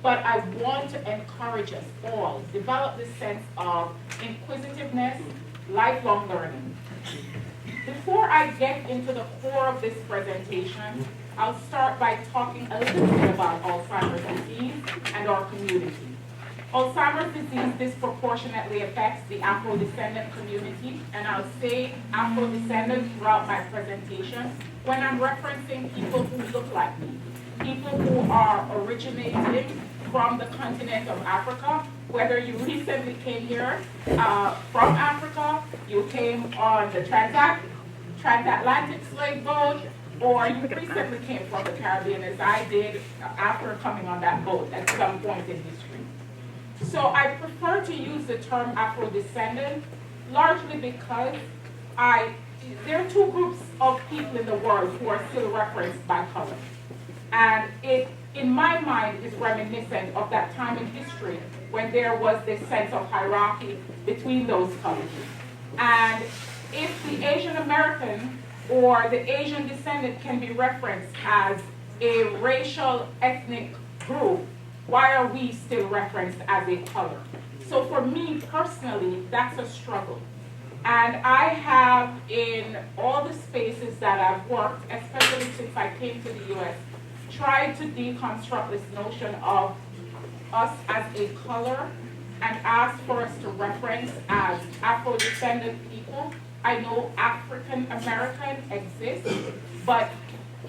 but I want to encourage us all, develop this sense of inquisitiveness, lifelong learning. Before I get into the core of this presentation, I'll start by talking a little bit about Alzheimer's disease and our community. Alzheimer's disease disproportionately affects the Afro-descendant community, and I'll say Afro-descendant throughout my presentation when I'm referencing people who look like me, people who are originating from the continent of Africa, whether you recently came here from Africa, you came on the transatlantic slave boat, or you recently came from the Caribbean, as I did after coming on that boat at some point in history. So I prefer to use the term Afro-descendant largely because there are two groups of people in the world who are still referenced by color. And it, in my mind, is reminiscent of that time in history when there was this sense of hierarchy between those colors. And if the Asian American or the Asian descendant can be referenced as a racial ethnic group, why are we still referenced as a color? So for me personally, that's a struggle. And I have, in all the spaces that I've worked, especially since I came to the US, tried to deconstruct this notion of us as a color and ask for us to reference as Afro-descendant people. I know African American exists, but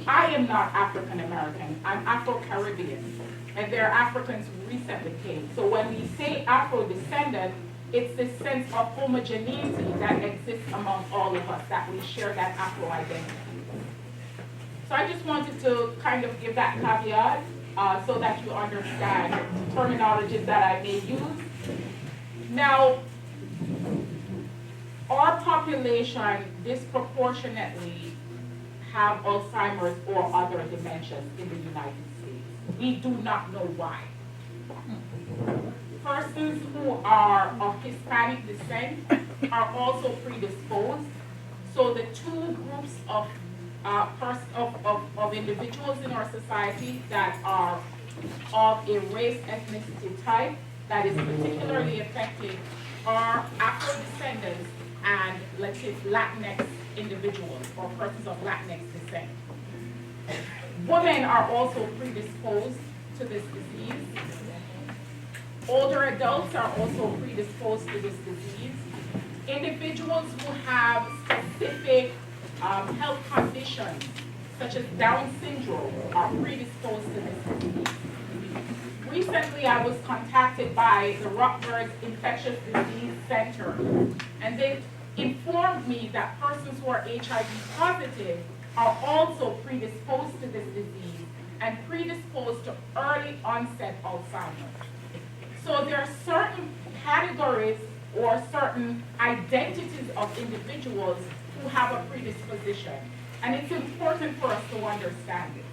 I am not African American. I'm Afro-Caribbean. And there are Africans who recently came. So when we say Afro-descendant, it's this sense of homogeneity that exists among all of us, that we share that Afro identity. So I just wanted to kind of give that caveat so that you understand terminologies that I may use. Now, our population disproportionately have Alzheimer's or other dementias in the United States. We do not know why. Persons who are of Hispanic descent are also predisposed. So the two groups of individuals in our society that are of a race ethnicity type that is particularly affected are Afro-descendants and, let's say, Latinx individuals or persons of Latinx descent. Women are also predisposed to this disease. Older adults are also predisposed to this disease. Individuals who have specific health conditions, such as Down syndrome, are predisposed to this disease. Recently, I was contacted by the Rutgers Infectious Disease Center, and they informed me that persons who are HIV positive are also predisposed to this disease and predisposed to early onset Alzheimer's. So there are certain categories or certain identities of individuals who have a predisposition. And it's important for us to understand this,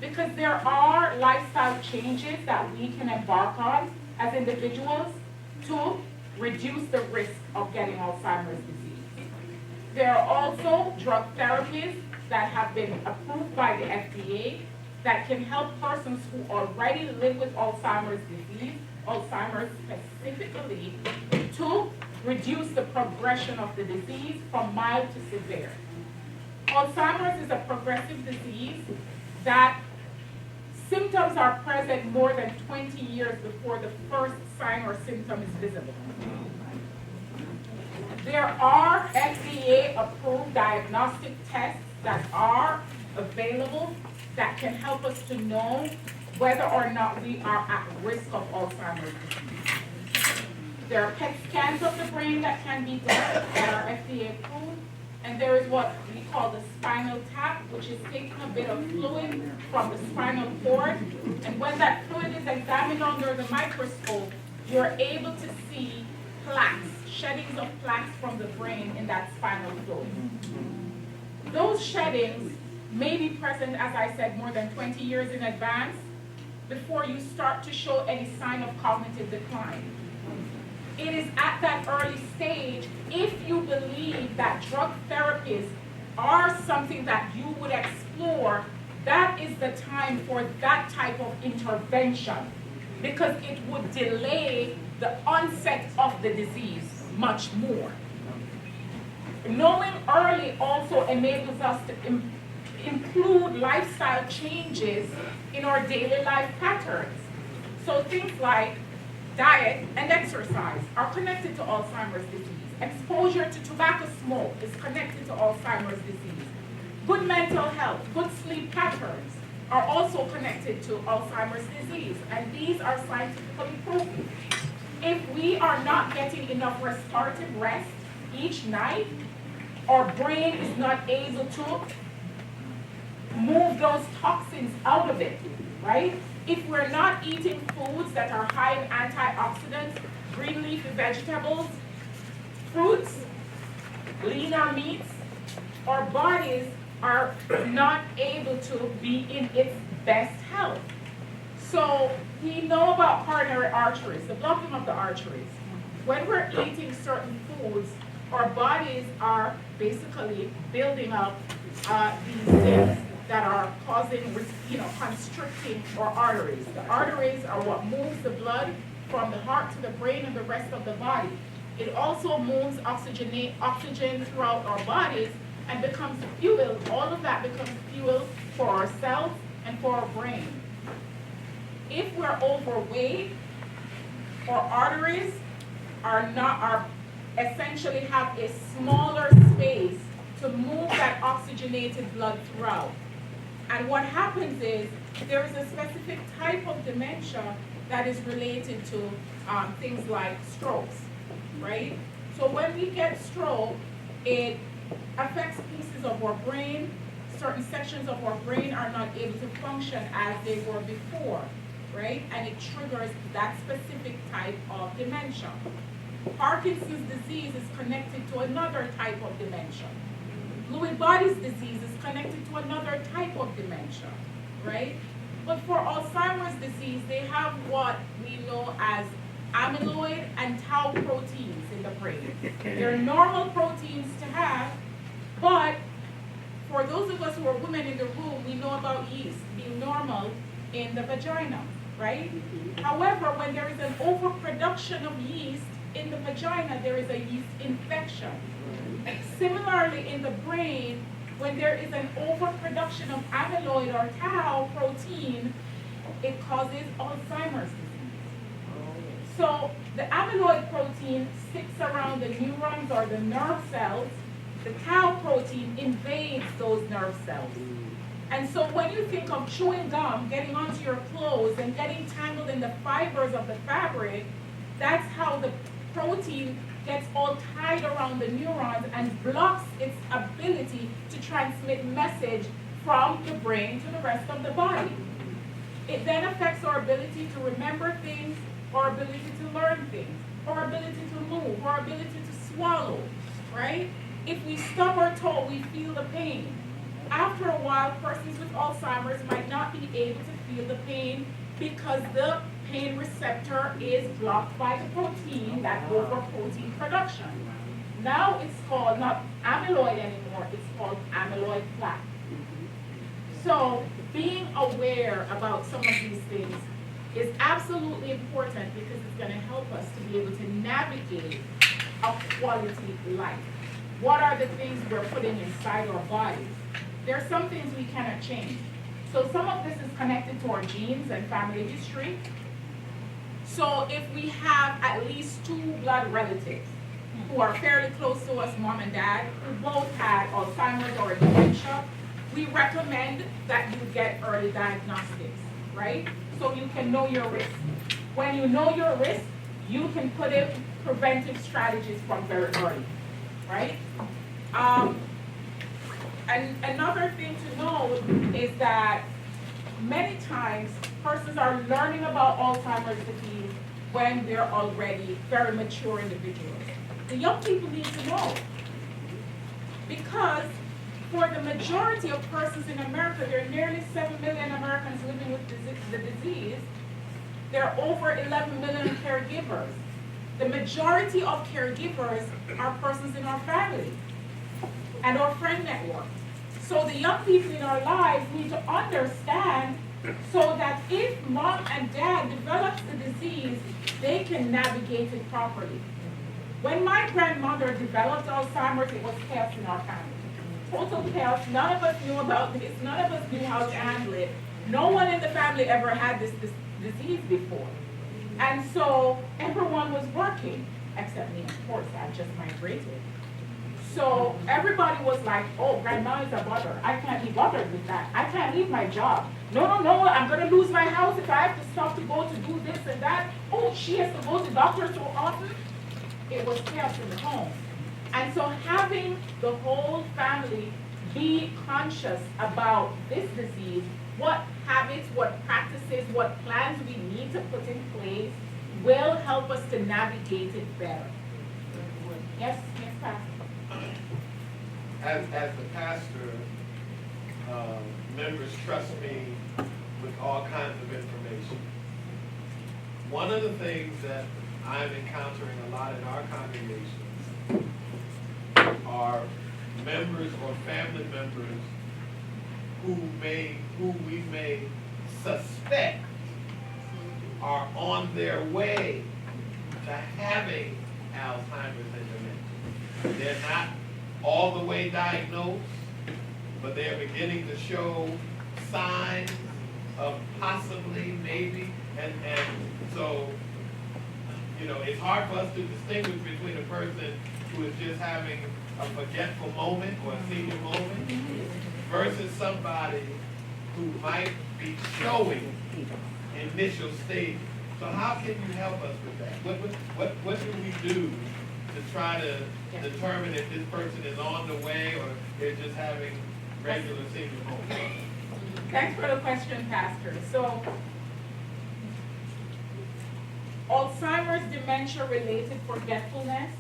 because there are lifestyle changes that we can embark on as individuals to reduce the risk of getting Alzheimer's disease. There are also drug therapies that have been approved by the FDA that can help persons who already live with Alzheimer's disease, Alzheimer's specifically, to reduce the progression of the disease from mild to severe. Alzheimer's is a progressive disease that symptoms are present more than 20 years before the first sign or symptom is visible. There are FDA-approved diagnostic tests that are available that can help us to know whether or not we are at risk of Alzheimer's disease. There are PET scans of the brain that can be done that are FDA approved, and there is what we call the spinal tap, which is taking a bit of fluid from the spinal cord, and when that fluid is examined under the microscope, you're able to see plaques, sheddings of plaques from the brain in that spinal fluid. Those sheddings may be present, as I said, more than 20 years in advance before you start to show any sign of cognitive decline. It is at that early stage, if you believe that drug therapies are something that you would explore, that is the time for that type of intervention. because it would delay the onset of the disease much more. Knowing early also enables us to include lifestyle changes in our daily life patterns. So things like diet and exercise are connected to Alzheimer's disease. Exposure to tobacco smoke is connected to Alzheimer's disease. Good mental health, good sleep patterns are also connected to Alzheimer's disease, and these are scientifically proven. If we are not getting enough restorative rest each night, our brain is not able to move those toxins out of it, right? If we're not eating foods that are high in antioxidants, green leafy vegetables, fruits, leaner meats, our bodies are not able to be in its best health. So we know about coronary arteries, the blocking of the arteries. When we're eating certain foods, our bodies are basically building up these things that are causing, constricting our arteries. The arteries are what moves the blood from the heart to the brain and the rest of the body. It also moves oxygen throughout our bodies and becomes fuel. All of that becomes fuel for our cells and for our brain. If we're overweight, our arteries are essentially have a smaller space to move that oxygenated blood throughout. And what happens is there is a specific type of dementia that is related to things like strokes, right? So when we get stroke, it affects pieces of our brain. Certain sections of our brain are not able to function as they were before, right? And it triggers that specific type of dementia. Parkinson's disease is connected to another type of dementia. Lewy body's disease is connected to another type of dementia, right? But for Alzheimer's disease, they have what we know as amyloid and tau proteins in the brain. They're normal proteins to have, but for those of us who are women in the room, we know about yeast being normal in the vagina, right? However, when there is an overproduction of yeast in the vagina, there is a yeast infection. Similarly, in the brain, when there is an overproduction of amyloid or tau protein, it causes Alzheimer's disease. So the amyloid protein sticks around the neurons or the nerve cells. The tau protein invades those nerve cells. And so when you think of chewing gum, getting onto your clothes and getting tangled in the fibers of the fabric, that's how the protein gets all tied around the neurons and blocks its ability to transmit message from the brain to the rest of the body. It then affects our ability to remember things, our ability to learn things, our ability to move, our ability to swallow, right? If we stub our toe, we feel the pain. After a while, persons with Alzheimer's might not be able to feel the pain because the pain receptor is blocked by the protein, that over protein production. Now it's called not amyloid anymore, it's called amyloid plaque. So being aware about some of these things is absolutely important because it's going to help us to be able to navigate a quality life. What are the things we're putting inside our bodies? There are some things we cannot change. So some of this is connected to our genes and family history. So if we have at least 2 blood relatives who are fairly close to us, mom and dad, who both had Alzheimer's or dementia, we recommend that you get early diagnostics, right? So you can know your risk. When you know your risk, you can put in preventive strategies from very early, right? And another thing to know is that many times persons are learning about Alzheimer's disease when they're already very mature individuals. The young people need to know, because for the majority of persons in America, there are nearly 7 million Americans living with the disease. There are over 11 million caregivers. The majority of caregivers are persons in our family and our friend network. So the young people in our lives need to understand so that if mom and dad develops the disease, they can navigate it properly. When my grandmother developed Alzheimer's, it was chaos in our family. Total chaos. None of us knew about this. None of us knew how to handle it. No one in the family ever had this disease before. And so everyone was working, except me, of course. I just migrated. So everybody was like, oh, grandma is a bother. I can't be bothered with that. I can't leave my job. No, I'm going to lose my house if I have to stop to go to do this and that. Oh, she has to go to doctor so often. It was chaos in the home. And so having the whole family be conscious about this disease, what habits, what practices, what plans we need to put in place will help us to navigate it better. Yes, Pastor. As the pastor, members trust me with all kinds of information. One of the things that I'm encountering a lot in our congregations are members or family members who we may suspect are on their way to having Alzheimer's and dementia. They're not all the way diagnosed, but they're beginning to show signs of possibly, maybe, and so, you know, it's hard for us to distinguish between a person who is just having a forgetful moment or a senior moment versus somebody who might be showing initial stages. So how can you help us with that? What do we do to try to determine if this person is on the way or they're just having regular senior moments? Thanks for the question, Pastor. So, Alzheimer's dementia-related forgetfulness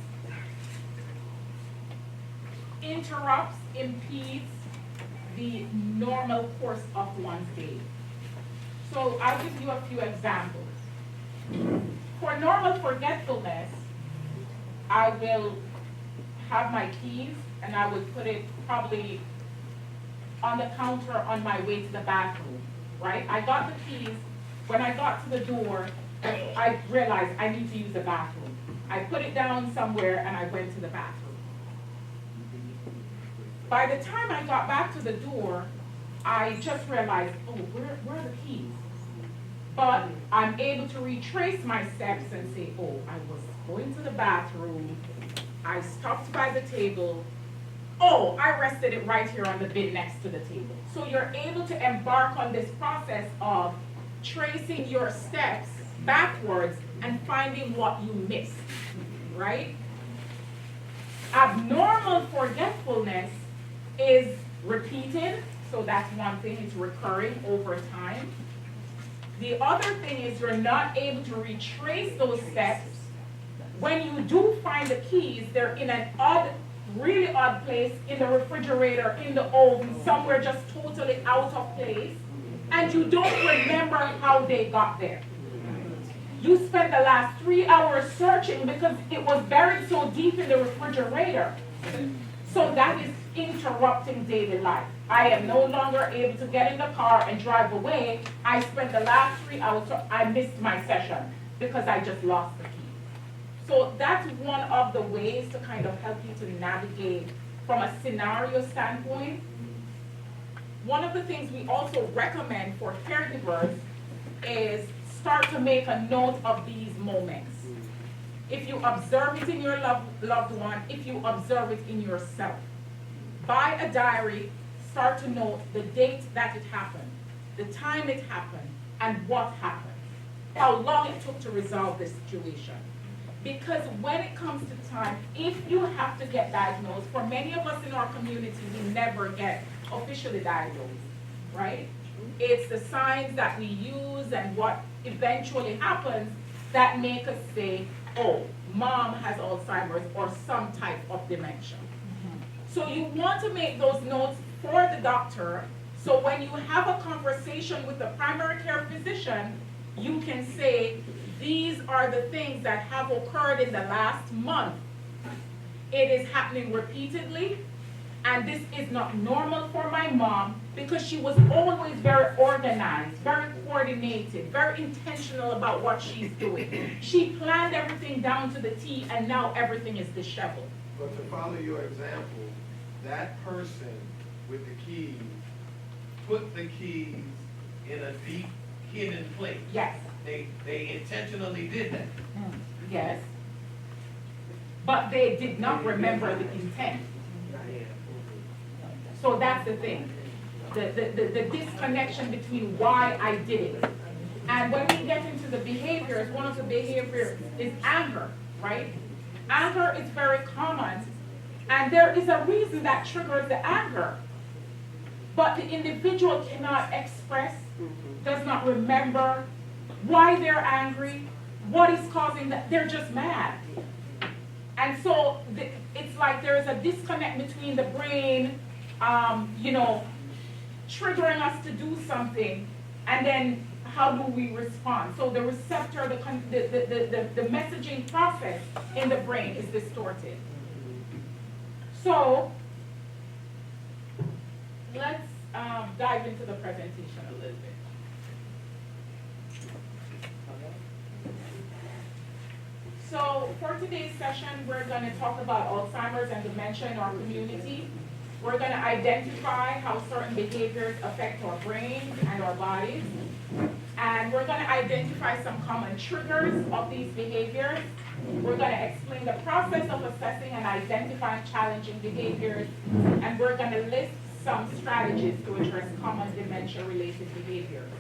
interrupts, impedes the normal course of one's day. So I'll give you a few examples. For normal forgetfulness, I will have my keys and I would put it probably on the counter on my way to the bathroom, right? I got the keys. When I got to the door, I realized I need to use the bathroom. I put it down somewhere and I went to the bathroom. By the time I got back to the door, I just realized, oh, where are the keys? But I'm able to retrace my steps and say, oh, I was going to the bathroom, I stopped by the table, oh, I rested it right here on the bin next to the table. So you're able to embark on this process of tracing your steps backwards and finding what you missed, right? Abnormal forgetfulness is repeated, so that's one thing, it's recurring over time. The other thing is you're not able to retrace those steps. When you do find the keys, they're in an odd, really odd place, in the refrigerator, in the oven, somewhere just totally out of place, and you don't remember how they got there. You spent the last 3 hours searching because it was buried so deep in the refrigerator. So that is interrupting daily life. I am no longer able to get in the car and drive away. I spent the last 3 hours, so I missed my session because I just lost the key. So that's one of the ways to kind of help you to navigate from a scenario standpoint. One of the things we also recommend for caregivers is start to make a note of these moments. If you observe it in your loved one, if you observe it in yourself. Buy a diary, start to note the date that it happened, the time it happened, and what happened. How long it took to resolve this situation. Because when it comes to time, if you have to get diagnosed, for many of us in our community, we never get officially diagnosed, right? It's the signs that we use and what eventually happens that make us say, oh, mom has Alzheimer's or some type of dementia. So you want to make those notes for the doctor, so when you have a conversation with the primary care physician, you can say, these are the things that have occurred in the last month. It is happening repeatedly, and this is not normal for my mom. because she was always very organized, very coordinated, very intentional about what she's doing. She planned everything down to the T, and now everything is disheveled. But to follow your example, that person with the keys put the keys in a deep hidden place. Yes. They intentionally did that. Yes. But they did not remember the intent. So that's the thing. The disconnection between why I did it. And when we get into the behaviors, one of the behaviors is anger, right? Anger is very common, and there is a reason that triggers the anger. But the individual cannot express, does not remember why they're angry, what is causing that. They're just mad. And so it's like there is a disconnect between the brain, triggering us to do something, and then how do we respond? So the receptor, the messaging process in the brain is distorted. So let's dive into the presentation a little bit. So for today's session, we're going to talk about Alzheimer's and dementia in our community. We're going to identify how certain behaviors affect our brains and our bodies. And we're going to identify some common triggers of these behaviors. We're going to explain the process of assessing and identifying challenging behaviors. And we're going to list some strategies to address common dementia-related behaviors.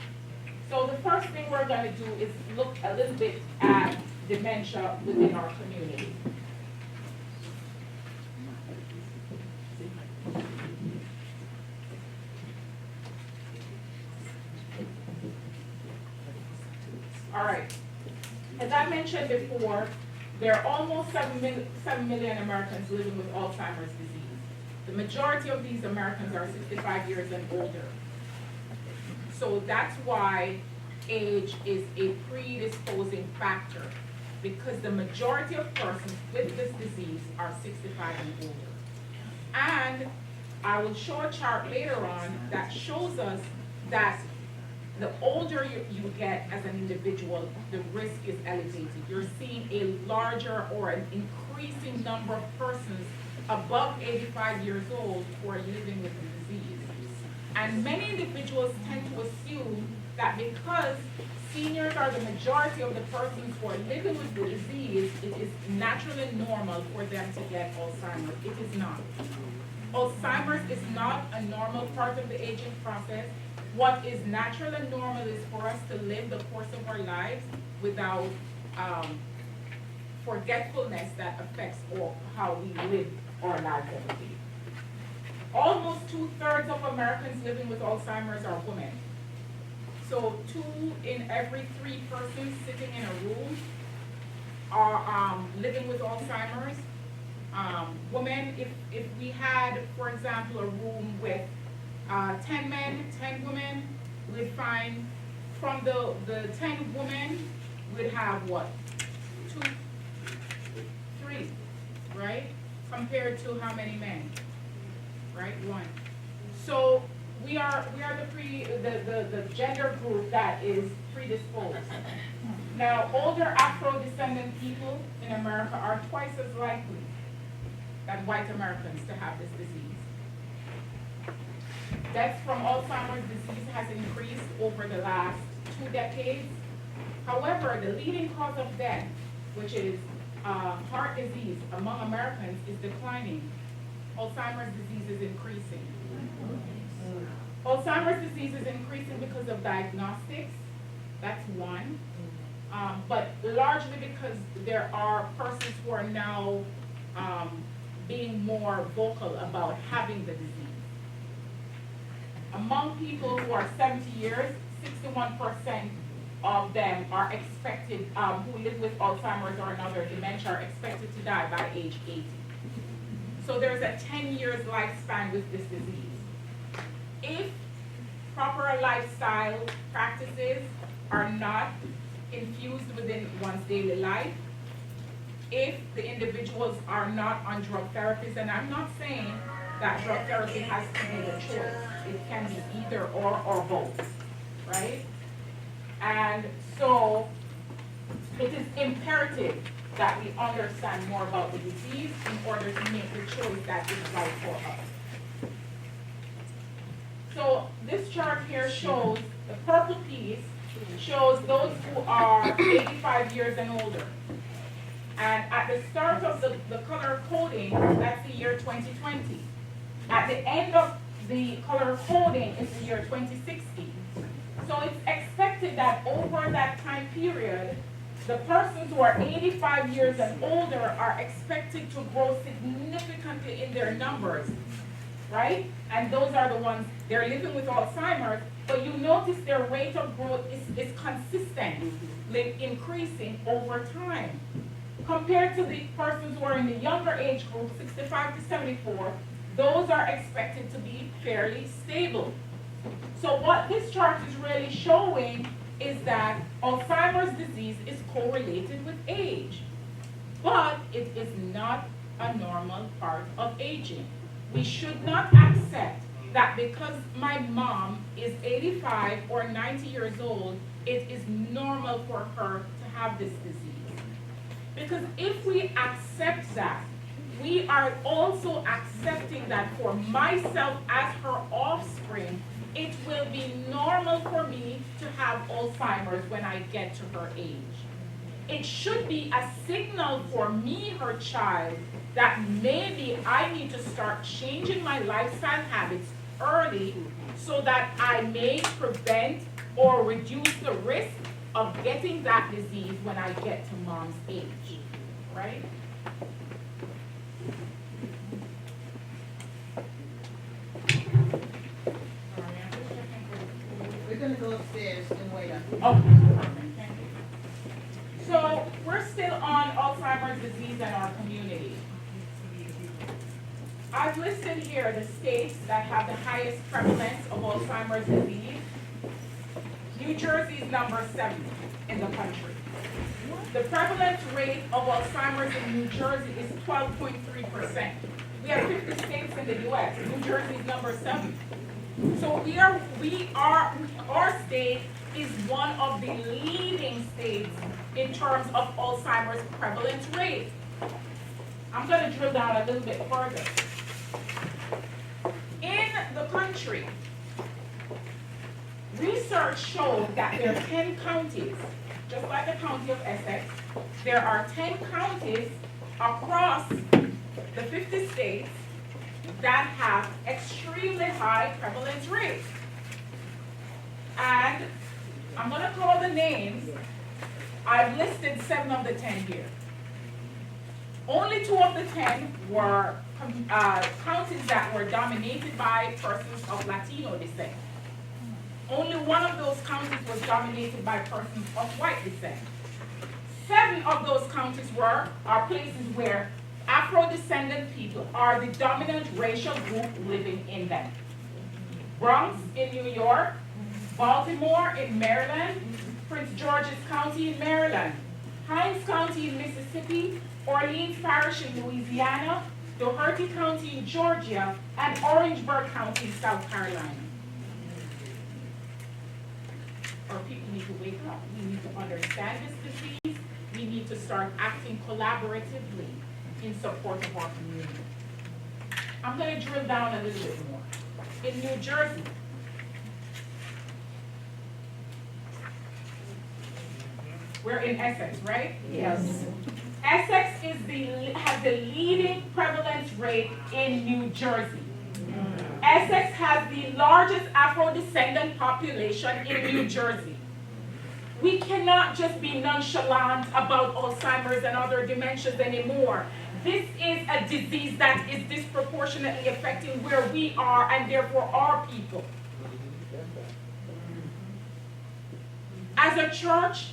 So the first thing we're going to do is look a little bit at dementia within our community. All right. As I mentioned before, there are almost 7 million Americans living with Alzheimer's disease. The majority of these Americans are 65 years and older. So that's why age is a predisposing factor, because the majority of persons with this disease are 65 and older. And I will show a chart later on that shows us that the older you get as an individual, the risk is elevated. You're seeing a larger or an increasing number of persons above 85 years old who are living with the disease. And many individuals tend to assume that because seniors are the majority of the persons who are living with the disease, it is naturally normal for them to get Alzheimer's. It is not. Alzheimer's is not a normal part of the aging process. What is natural and normal is for us to live the course of our lives without forgetfulness that affects how we live our lives every day. Almost 2/3 of Americans living with Alzheimer's are women. So 2 in every 3 persons sitting in a room are living with Alzheimer's. Women, if we had, for example, a room with 10 men, 10 women, we'd find from the 10 women, we'd have what? 2, 3, right? Compared to how many men? Right, 1. So we are the gender group that is predisposed. Now, older Afro-descendant people in America are twice as likely than white Americans to have this disease. Deaths from Alzheimer's disease has increased over the last 2 decades. However, the leading cause of death, which is heart disease among Americans, is declining. Alzheimer's disease is increasing. Alzheimer's disease is increasing because of diagnostics. That's one. But largely because there are persons who are now being more vocal about having the disease. Among people who are 70 years, 61% of them are expected, who live with Alzheimer's or another dementia, are expected to die by age 80. So there's a 10 years lifespan with this disease. If proper lifestyle practices are not infused within one's daily life, if the individuals are not on drug therapies, and I'm not saying that drug therapy has to be the choice, It can be either or both, right? And so it is imperative that we understand more about the disease in order to make the choice that is right for us. So this chart here shows, the purple piece shows those who are 85 years and older. And at the start of the color coding, that's the year 2020. At the end of the color coding is the year 2060. So it's expected that over that time period, the persons who are 85 years and older are expected to grow significantly in their numbers, right? And those are the ones, they're living with Alzheimer's, but you notice their rate of growth is consistently increasing over time. Compared to the persons who are in the younger age group, 65 to 74, those are expected to be fairly stable. So what this chart is really showing is that Alzheimer's disease is correlated with age, but it is not a normal part of aging. We should not accept that because my mom is 85 or 90 years old, it is normal for her to have this disease. Because if we accept that, we are also accepting that for myself as her offspring, it will be normal for me to have Alzheimer's when I get to her age. It should be a signal for me, her child, that maybe I need to start changing my lifestyle habits early so that I may prevent or reduce the risk of getting that disease when I get to mom's age, right? We're gonna go upstairs and wait up. Oh, perfect, thank you. So we're still on Alzheimer's disease in our community. I've listed here the states that have the highest prevalence of Alzheimer's disease. New Jersey is number 7 in the country. The prevalence rate of Alzheimer's in New Jersey is 12.3%. We have 50 states in the US. New Jersey is number 7. So our state is one of the leading states in terms of Alzheimer's prevalence rate. I'm going to drill down a little bit further. In the country, research showed that there are 10 counties, just like the county of Essex, there are 10 counties across the 50 states that have extremely high prevalence rates. And I'm going to call the names. I've listed 7 of the 10 here. Only 2 of the 10 were counties that were dominated by persons of Latino descent. Only 1 of those counties was dominated by persons of white descent. 7 of those counties are places where Afro-descendant people are the dominant racial group living in them. Bronx in New York, Baltimore in Maryland, Prince George's County in Maryland, Hinds County in Mississippi, Orleans Parish in Louisiana, Doherty County in Georgia, and Orangeburg County in South Carolina. Our people need to wake up. We need to understand this disease. We need to start acting collaboratively in support of our community. I'm going to drill down a little bit more. In New Jersey, we're in Essex, right? Yes. Essex has the leading prevalence rate in New Jersey. Essex has the largest Afro-descendant population in New Jersey. We cannot just be nonchalant about Alzheimer's and other dementias anymore. This is a disease that is disproportionately affecting where we are and therefore our people. As a church,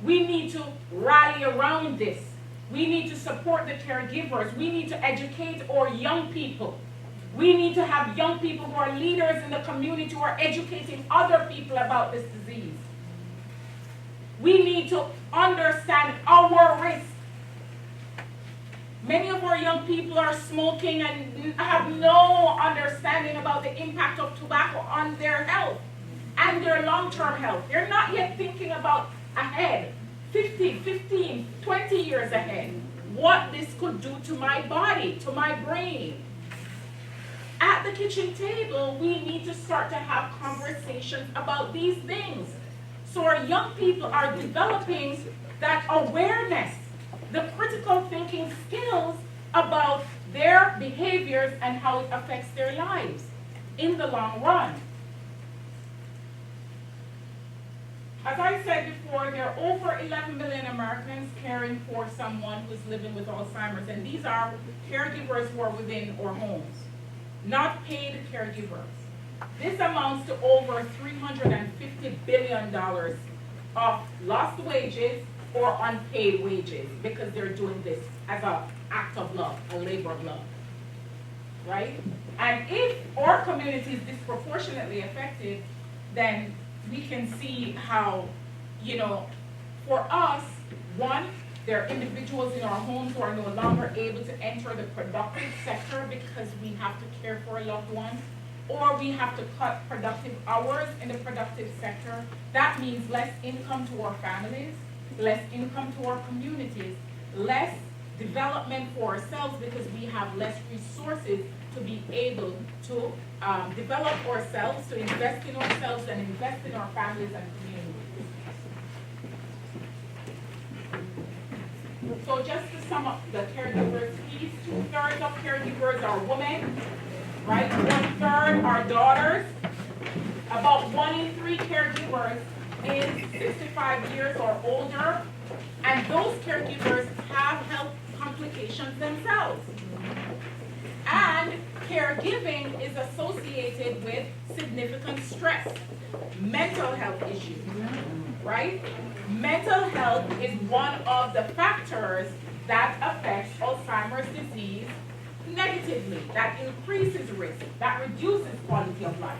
we need to rally around this. We need to support the caregivers. We need to educate our young people. We need to have young people who are leaders in the community who are educating other people about this disease. We need to understand our risk. Many of our young people are smoking and have no understanding about the impact of tobacco on their health and their long-term health. They're not yet thinking about ahead, 15, 20 years ahead, what this could do to my body, to my brain. At the kitchen table, we need to start to have conversations about these things. So our young people are developing that awareness, the critical thinking skills about their behaviors and how it affects their lives in the long run. As I said before, there are over 11 million Americans caring for someone who's living with Alzheimer's, and these are caregivers who are within our homes, not paid caregivers. This amounts to over $350 billion of lost wages or unpaid wages because they're doing this as an act of love, a labor of love, right? And if our community is disproportionately affected, then we can see how, for us, one, there are individuals in our homes who are no longer able to enter the productive sector because we have to care for a loved one, or we have to cut productive hours in the productive sector. That means less income to our families, less income to our communities, less development for ourselves because we have less resources to be able to develop ourselves, to invest in ourselves and invest in our families and communities. So just to sum up the caregivers piece, 2/3 of caregivers are women, right? 1/3 are daughters. About 1 in 3 caregivers is 65 years or older, and those caregivers have health complications themselves. And caregiving is associated with significant stress, mental health issues, right? Mental health is one of the factors that affects Alzheimer's disease negatively, that increases risk, that reduces quality of life.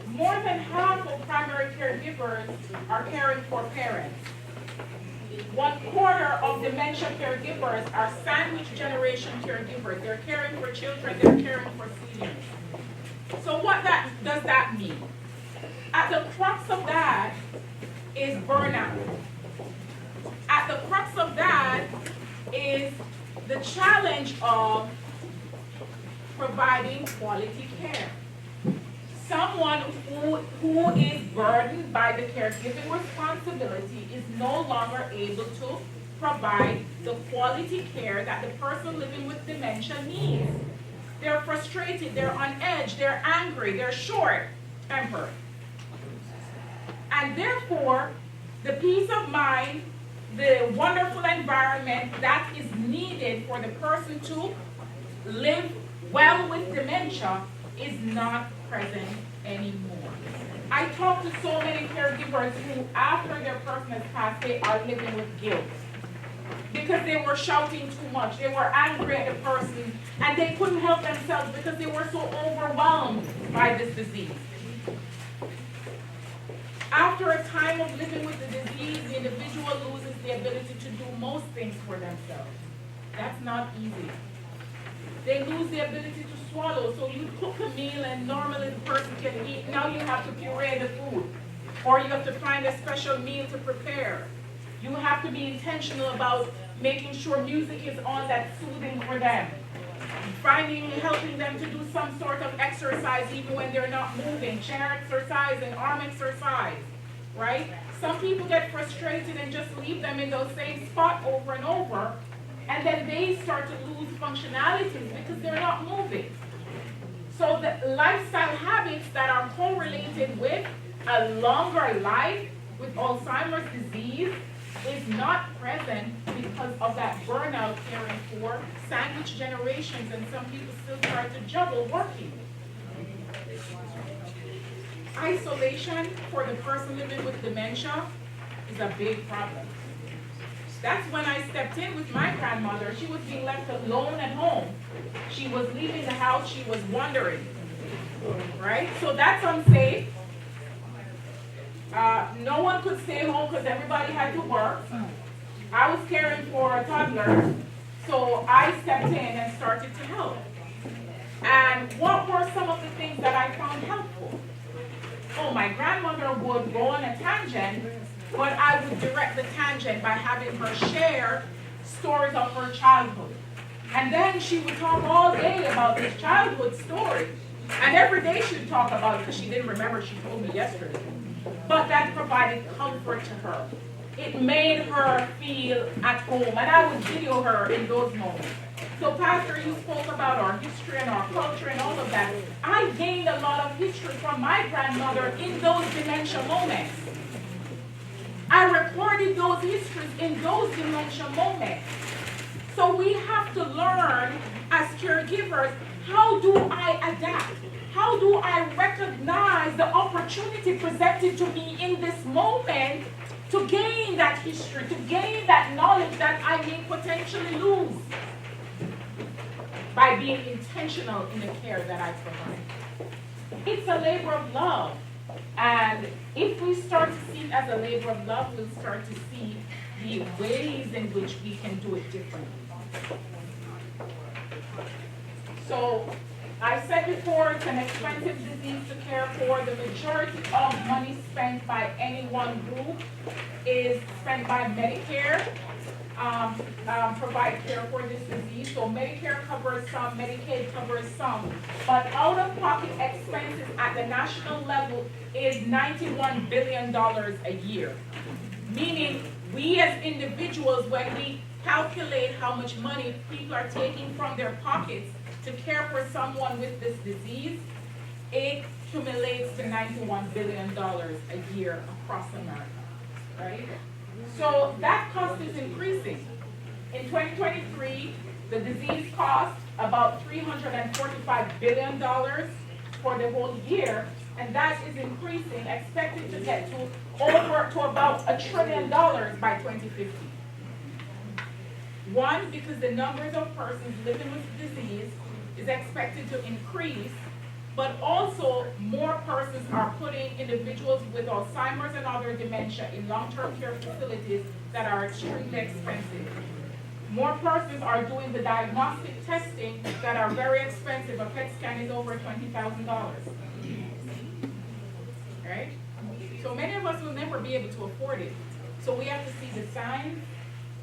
More than half of primary caregivers are caring for parents. 1/4 of dementia caregivers are sandwich generation caregivers. They're caring for children, they're caring for seniors. So what does that mean? At the crux of that is burnout. At the crux of that is the challenge of providing quality care. Someone who is burdened by the caregiving responsibility is no longer able to provide the quality care that the person living with dementia needs. They're frustrated, they're on edge, they're angry, they're short-tempered. And therefore, the peace of mind, the wonderful environment that is needed for the person to live well with dementia is not present anymore. I talk to so many caregivers who, after their person has passed, they are living with guilt because they were shouting too much, they were angry at the person, and they couldn't help themselves because they were so overwhelmed by this disease. After a time of living with the disease, the individual loses the ability to do most things for themselves. That's not easy. They lose the ability to swallow. So you cook a meal and normally the person can eat. Now you have to puree the food. Or you have to find a special meal to prepare. You have to be intentional about making sure music is on that's soothing for them. Helping them to do some sort of exercise even when they're not moving. Chair exercise and arm exercise, right? Some people get frustrated and just leave them in those same spot over and over. And then they start to lose functionalities because they're not moving. So the lifestyle habits that are correlated with a longer life with Alzheimer's disease is not present because of that burnout caring for sandwich generations, and some people still try to juggle working. Isolation for the person living with dementia is a big problem. That's when I stepped in with my grandmother. She was being left alone at home. She was leaving the house, she was wandering, right? So that's unsafe. No one could stay home because everybody had to work. I was caring for a toddler, so I stepped in and started to help. And what were some of the things that I found helpful? Oh, my grandmother would go on a tangent, but I would direct the tangent by having her share stories of her childhood. And then she would talk all day about this childhood story. And every day she would talk about it because she didn't remember, she told me yesterday. But that provided comfort to her. It made her feel at home, and I would video her in those moments. So Pastor, you spoke about our history and our culture and all of that. I gained a lot of history from my grandmother in those dementia moments. I recorded those histories in those dementia moments. So we have to learn as caregivers, how do I adapt? How do I recognize the opportunity presented to me in this moment to gain that history, to gain that knowledge that I may potentially lose by being intentional in the care that I provide? It's a labor of love. And if we start to see it as a labor of love, we'll start to see the ways in which we can do it differently. So I said before, it's an expensive disease to care for. The majority of money spent by any one group is spent by Medicare, provide care for this disease. So Medicare covers some, Medicaid covers some. But out-of-pocket expenses at the national level is $91 billion a year. Meaning, we as individuals, when we calculate how much money people are taking from their pockets to care for someone with this disease, it accumulates to $91 billion a year across America, right? So that cost is increasing. In 2023, the disease cost about $345 billion for the whole year, and that is increasing, expected to get to about $1 trillion by 2050. One, because the numbers of persons living with the disease is expected to increase, but also more persons are putting individuals with Alzheimer's and other dementia in long-term care facilities that are extremely expensive. More persons are doing the diagnostic testing that are very expensive. A PET scan is over $20,000. Right? So many of us will never be able to afford it. So we have to see the signs,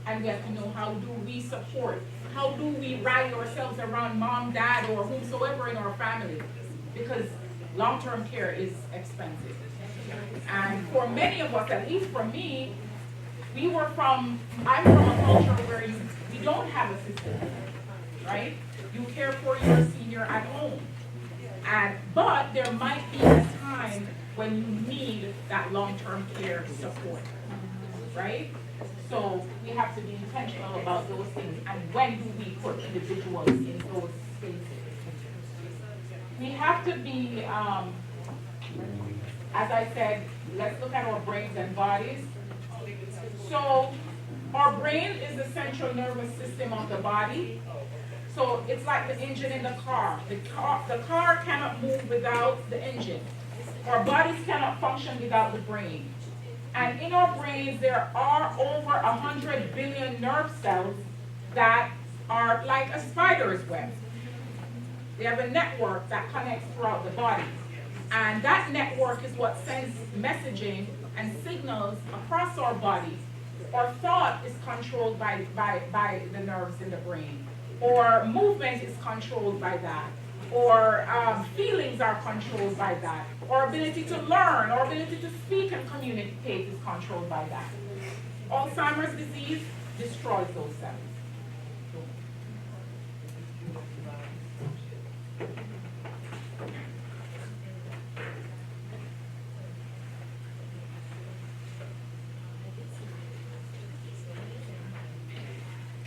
and we have to know, how do we support? How do we rally ourselves around mom, dad, or whomsoever in our family? Because long-term care is expensive. And for many of us, at least for me, I'm from a culture where we don't have a system, right? You care for your senior at home. But there might be a time when you need that long-term care support, right? So we have to be intentional about those things, and when do we put individuals in those spaces? We have to be, as I said, let's look at our brains and bodies. So our brain is the central nervous system of the body. So it's like the engine in the car. The car cannot move without the engine. Our bodies cannot function without the brain. And in our brains, there are over 100 billion nerve cells that are like a spider's web. They have a network that connects throughout the body. And that network is what sends messaging and signals across our body. Our thought is controlled by the nerves in the brain. Or movement is controlled by that. Or feelings are controlled by that. Our ability to learn, our ability to speak and communicate is controlled by that. Alzheimer's disease destroys those cells.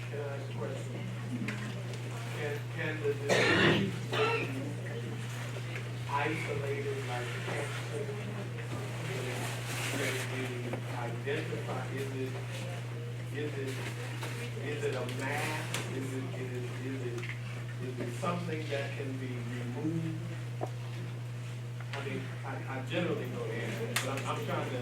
Can I ask a question? Can the disease be isolated like cancer? Can it be identified? Is it a mass? Is it something that can be removed? I mean, I generally know the answer, but I'm trying to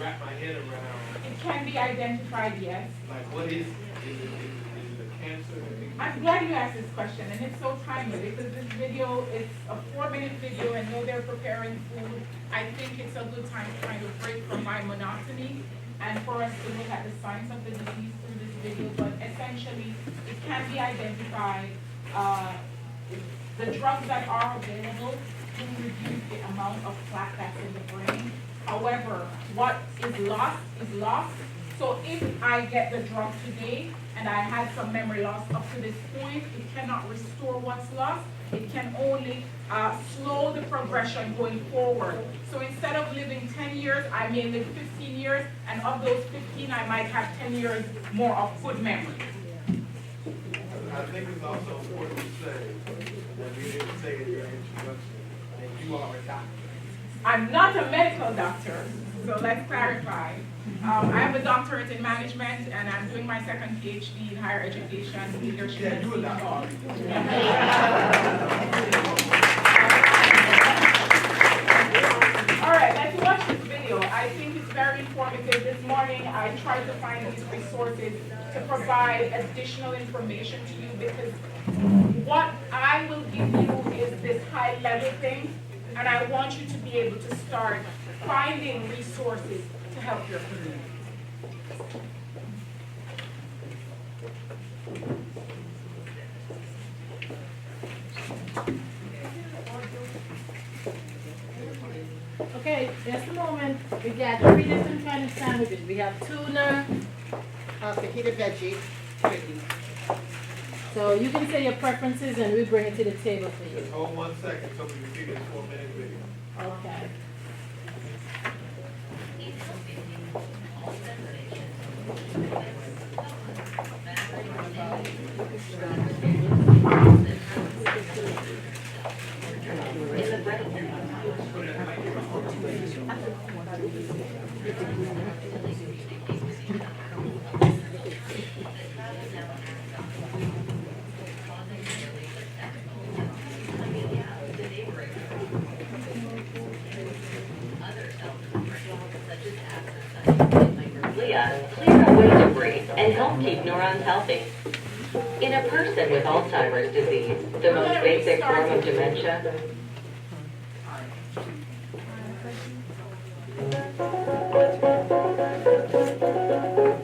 wrap my head around, It can be identified, yes. like, what is it a cancer? I'm glad you asked this question, and it's so timely because this video, it's a 4-minute video, and though they're preparing food, I think it's a good time to kind of break from my monotony and for us to look at the signs of the disease through this video. But essentially, it can be identified. The drugs that are available do reduce the amount of plaque that's in the brain. However, what is lost is lost. So if I get the drug today and I had some memory loss up to this point, it cannot restore what's lost. It can only slow the progression going forward. So instead of living 10 years, I may live 15 years, and of those 15, I might have 10 years more of good memory. I think it's also important to say, that we didn't say in your introduction, that you are a doctor. I'm not a medical doctor, so let's clarify. I have a doctorate in management, and I'm doing my second PhD in higher education, leadership, Yeah, and you a senior doctor. law. All right, let's watch this video. I think it's very informative. This morning, I tried to find these resources to provide additional information to you because what I will give you is this high-level thing, and I want you to be able to start finding resources to help your community. Okay, just a moment. We got 3 different kind of sandwiches. We have tuna. Fajita veggie, turkey. So you can say your preferences and we bring it to the table for you. Just hold 1 second so we can see this 4-minute video. Okay. Clear away debris and help keep neurons healthy. In a person with Alzheimer's disease, the most basic form of dementia,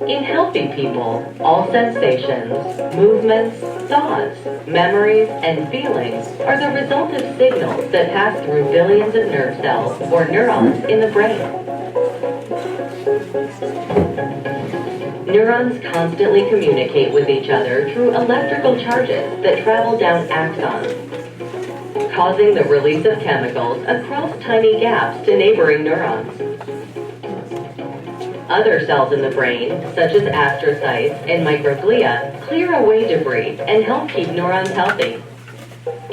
in healthy people, all sensations, movements, thoughts, memories, and feelings are the result of signals that pass through billions of nerve cells or neurons in the brain. Neurons constantly communicate with each other through electrical charges that travel down axons, causing the release of chemicals across tiny gaps to neighboring neurons. Other cells in the brain, such as astrocytes and microglia, clear away debris and help keep neurons healthy.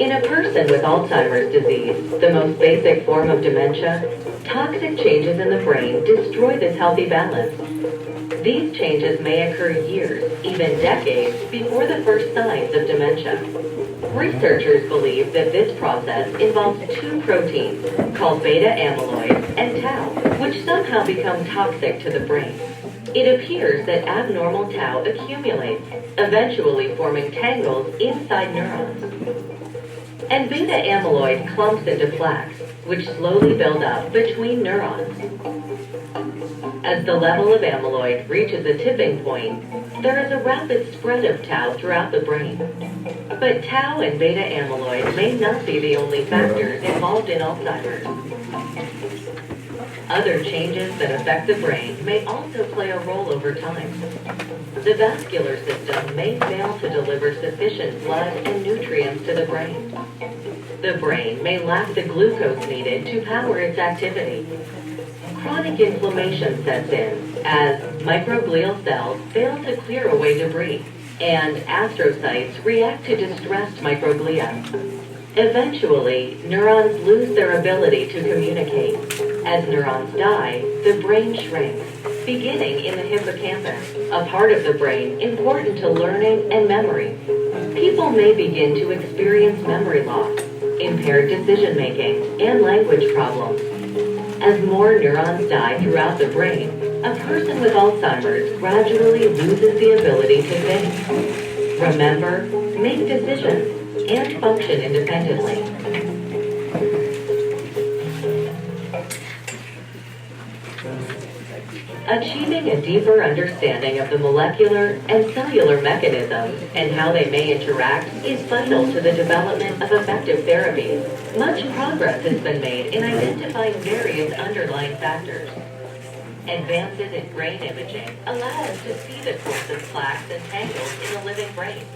In a person with Alzheimer's disease, the most basic form of dementia, toxic changes in the brain destroy this healthy balance. These changes may occur years, even decades, before the first signs of dementia. Researchers believe that this process involves 2 proteins, called beta amyloid and tau, which somehow become toxic to the brain. It appears that abnormal tau accumulates, eventually forming tangles inside neurons. And beta amyloid clumps into plaques, which slowly build up between neurons. As the level of amyloid reaches a tipping point, there is a rapid spread of tau throughout the brain. But tau and beta amyloid may not be the only factors involved in Alzheimer's. Other changes that affect the brain may also play a role over time. The vascular system may fail to deliver sufficient blood and nutrients to the brain. The brain may lack the glucose needed to power its activity. Chronic inflammation sets in as microglial cells fail to clear away debris, and astrocytes react to distressed microglia. Eventually, neurons lose their ability to communicate. As neurons die, the brain shrinks, beginning in the hippocampus, a part of the brain important to learning and memory. People may begin to experience memory loss, impaired decision-making, and language problems. As more neurons die throughout the brain, a person with Alzheimer's gradually loses the ability to think, remember, make decisions, and function independently. Achieving a deeper understanding of the molecular and cellular mechanisms and how they may interact is vital to the development of effective therapies. Much progress has been made in identifying various underlying factors. Advances in brain imaging allow us to see the course of plaques and tangles in the living brain.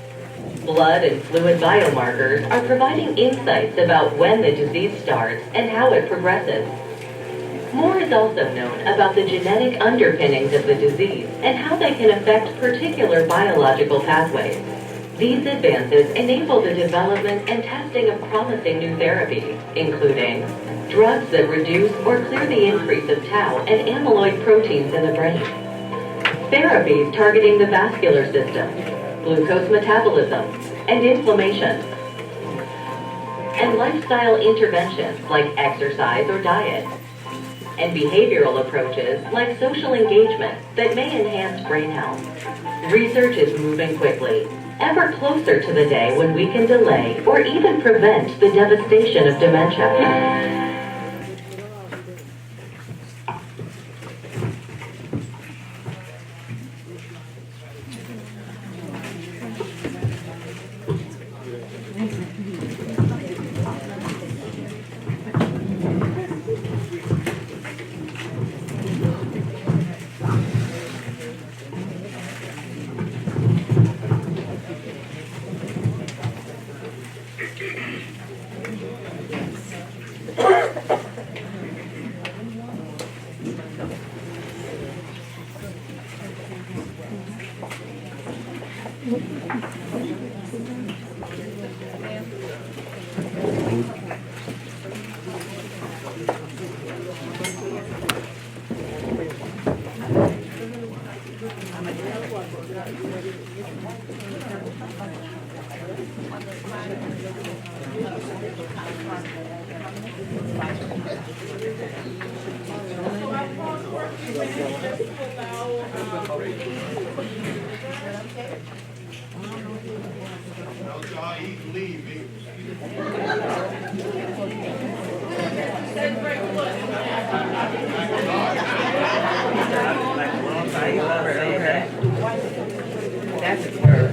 Blood and fluid biomarkers are providing insights about when the disease starts and how it progresses. More is also known about the genetic underpinnings of the disease and how they can affect particular biological pathways. These advances enable the development and testing of promising new therapies, including drugs that reduce or clear the increase of tau and amyloid proteins in the brain, therapies targeting the vascular system, glucose metabolism, and inflammation, and lifestyle interventions like exercise or diet, and behavioral approaches like social engagement that may enhance brain health. Research is moving quickly, ever closer to the day when we can delay or even prevent the devastation of dementia. Don't y'all eat and leave either. That's a bird.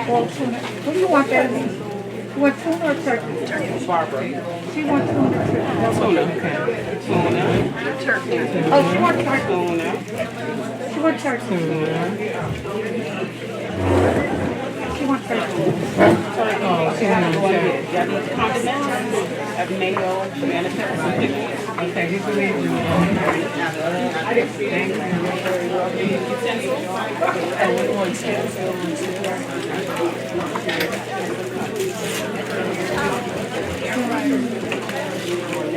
What do you want that to be? You want tuna or turkey? Turkey. Barbara. She wants tuna or turkey? Tuna. Okay. Tuna. Turkey. Oh, she wants turkey. Tuna. She wants turkey. Tuna. She wants turkey. Oh, she wants turkey. Y'all need condiments? Of mayo, banana peppers, and pickles. Okay, you can leave them. Utensils? And we're going to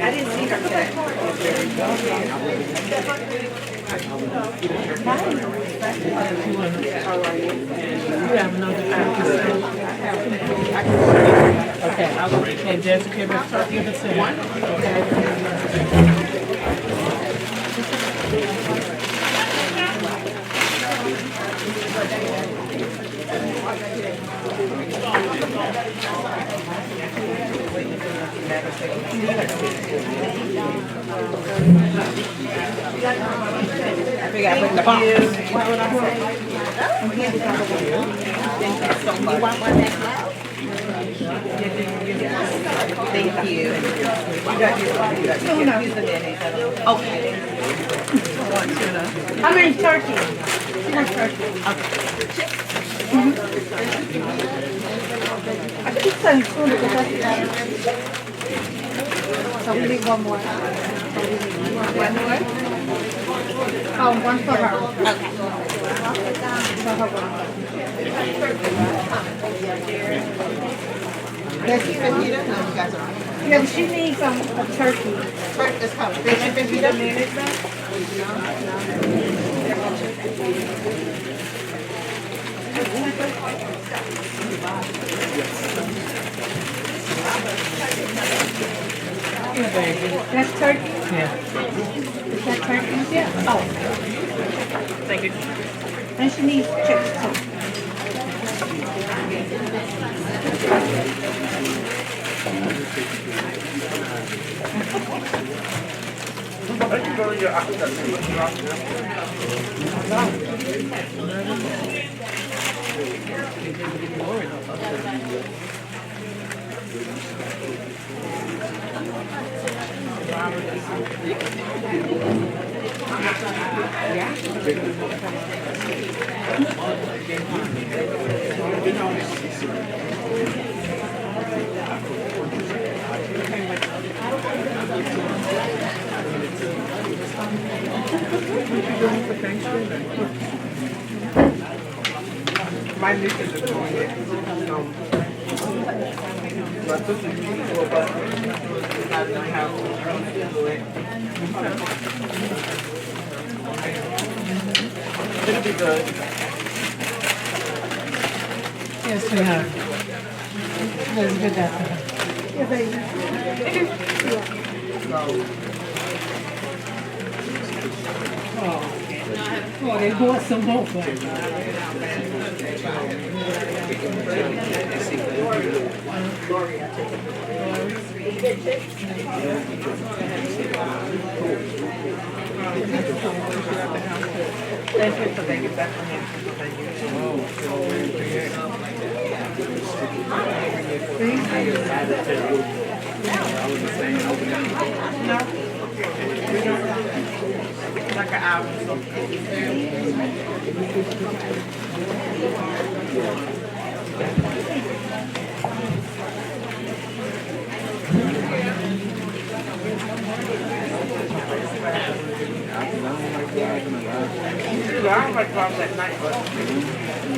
I didn't see her today. You have another okay. And Jessica, the turkey of the one. Okay. We got to bring the box. What would I say? So you want one next month? Thank you. You got tuna. Okay. How many turkey? She wants turkey. Okay. I think it's saying tuna because that's so we need one more. One more? Oh, one for her. Okay. For her one. Does she fajita? No, you guys are. Yeah, she needs a turkey. Turkey is coming. Does she fajita? That's turkey? Yeah. Is that turkey? Yeah. Oh. Thank you. And she needs chips too. My nieces are doing it. My sister used to do it, but I don't know how to do it. It'll be good. Yes, we have. That's good after. Oh, they bought some more for it. Thank you for taking back from him. Thank you. Like an hour or I don't like cars at night, but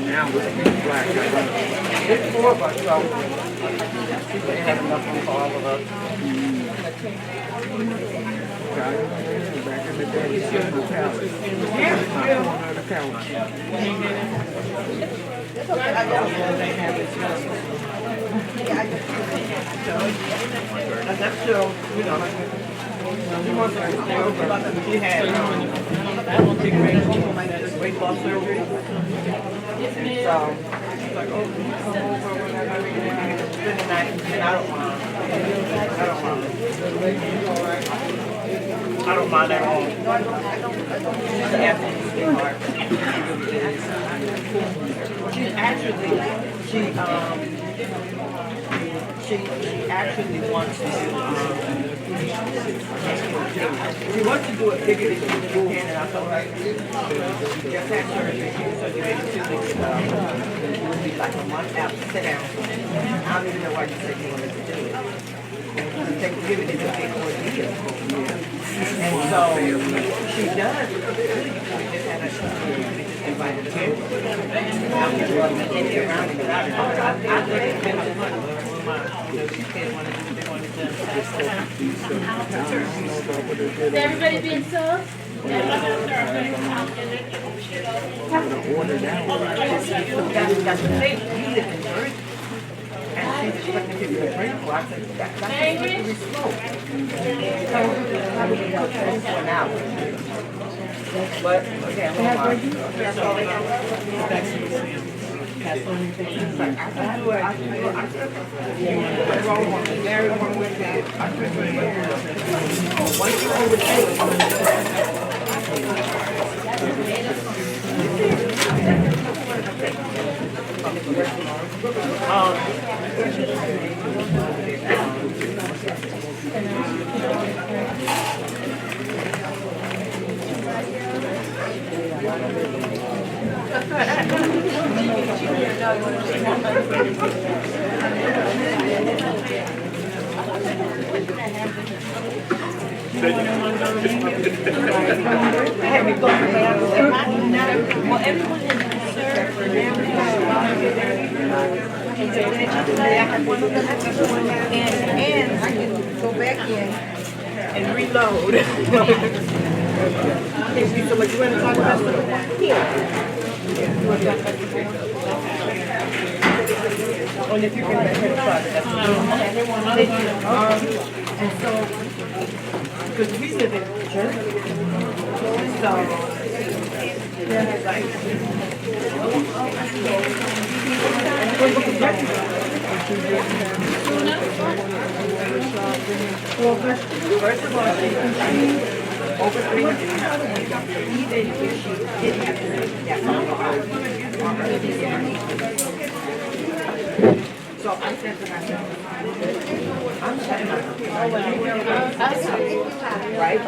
now it's black. It's 4 of us, so they have enough room for all of us. Back in the day, it's your pallet. Yeah, that's still, you know, she wants to stay over. She had weight loss surgery. So, she's like, oh, can you come over whenever we spend the night? And I don't mind. I don't mind at all. She's an absolute sweetheart. She actually wants to she wants to do it bigger than she can, and I told her she just had surgery, so you maybe 2 weeks ago. It will be like a month out. Sit down. I don't even know why you said you wanted to do it. Thanksgiving is a big ordeal. And so she does. We just had a invited her. I'm just running around and out. I think it's been a fun. She said one of them, they wanted to Is everybody being served? That's the thing. He lives in Jersey. And she's expecting people to drink. Well, I said, that's supposed to be slow. Probably about 4 hours. But, okay, I'm going to that's all they got. I can do it. I can do it. Very one with that. I can do it. Once you overtake and I can go back in and reload. So what you want to talk about? Here. Only if you can get rid of that's and so, because we live in Jersey, so like, Well, first of all, she over 300 pounds. Even if she didn't have to, that's not so I said to myself, I'm setting myself, right?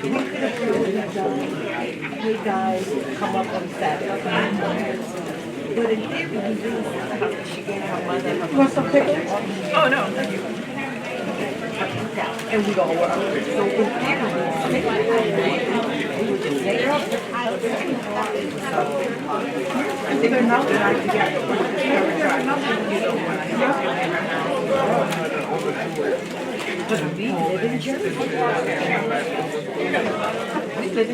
We could have proved, hey guys, come up on Saturday. But in theory, we do, she gave her mother her. Want some pickles? Oh, no, thank you. And we go work. So in theory, we would just say, I think they're not like together. But we live in Jersey. We live in Jersey.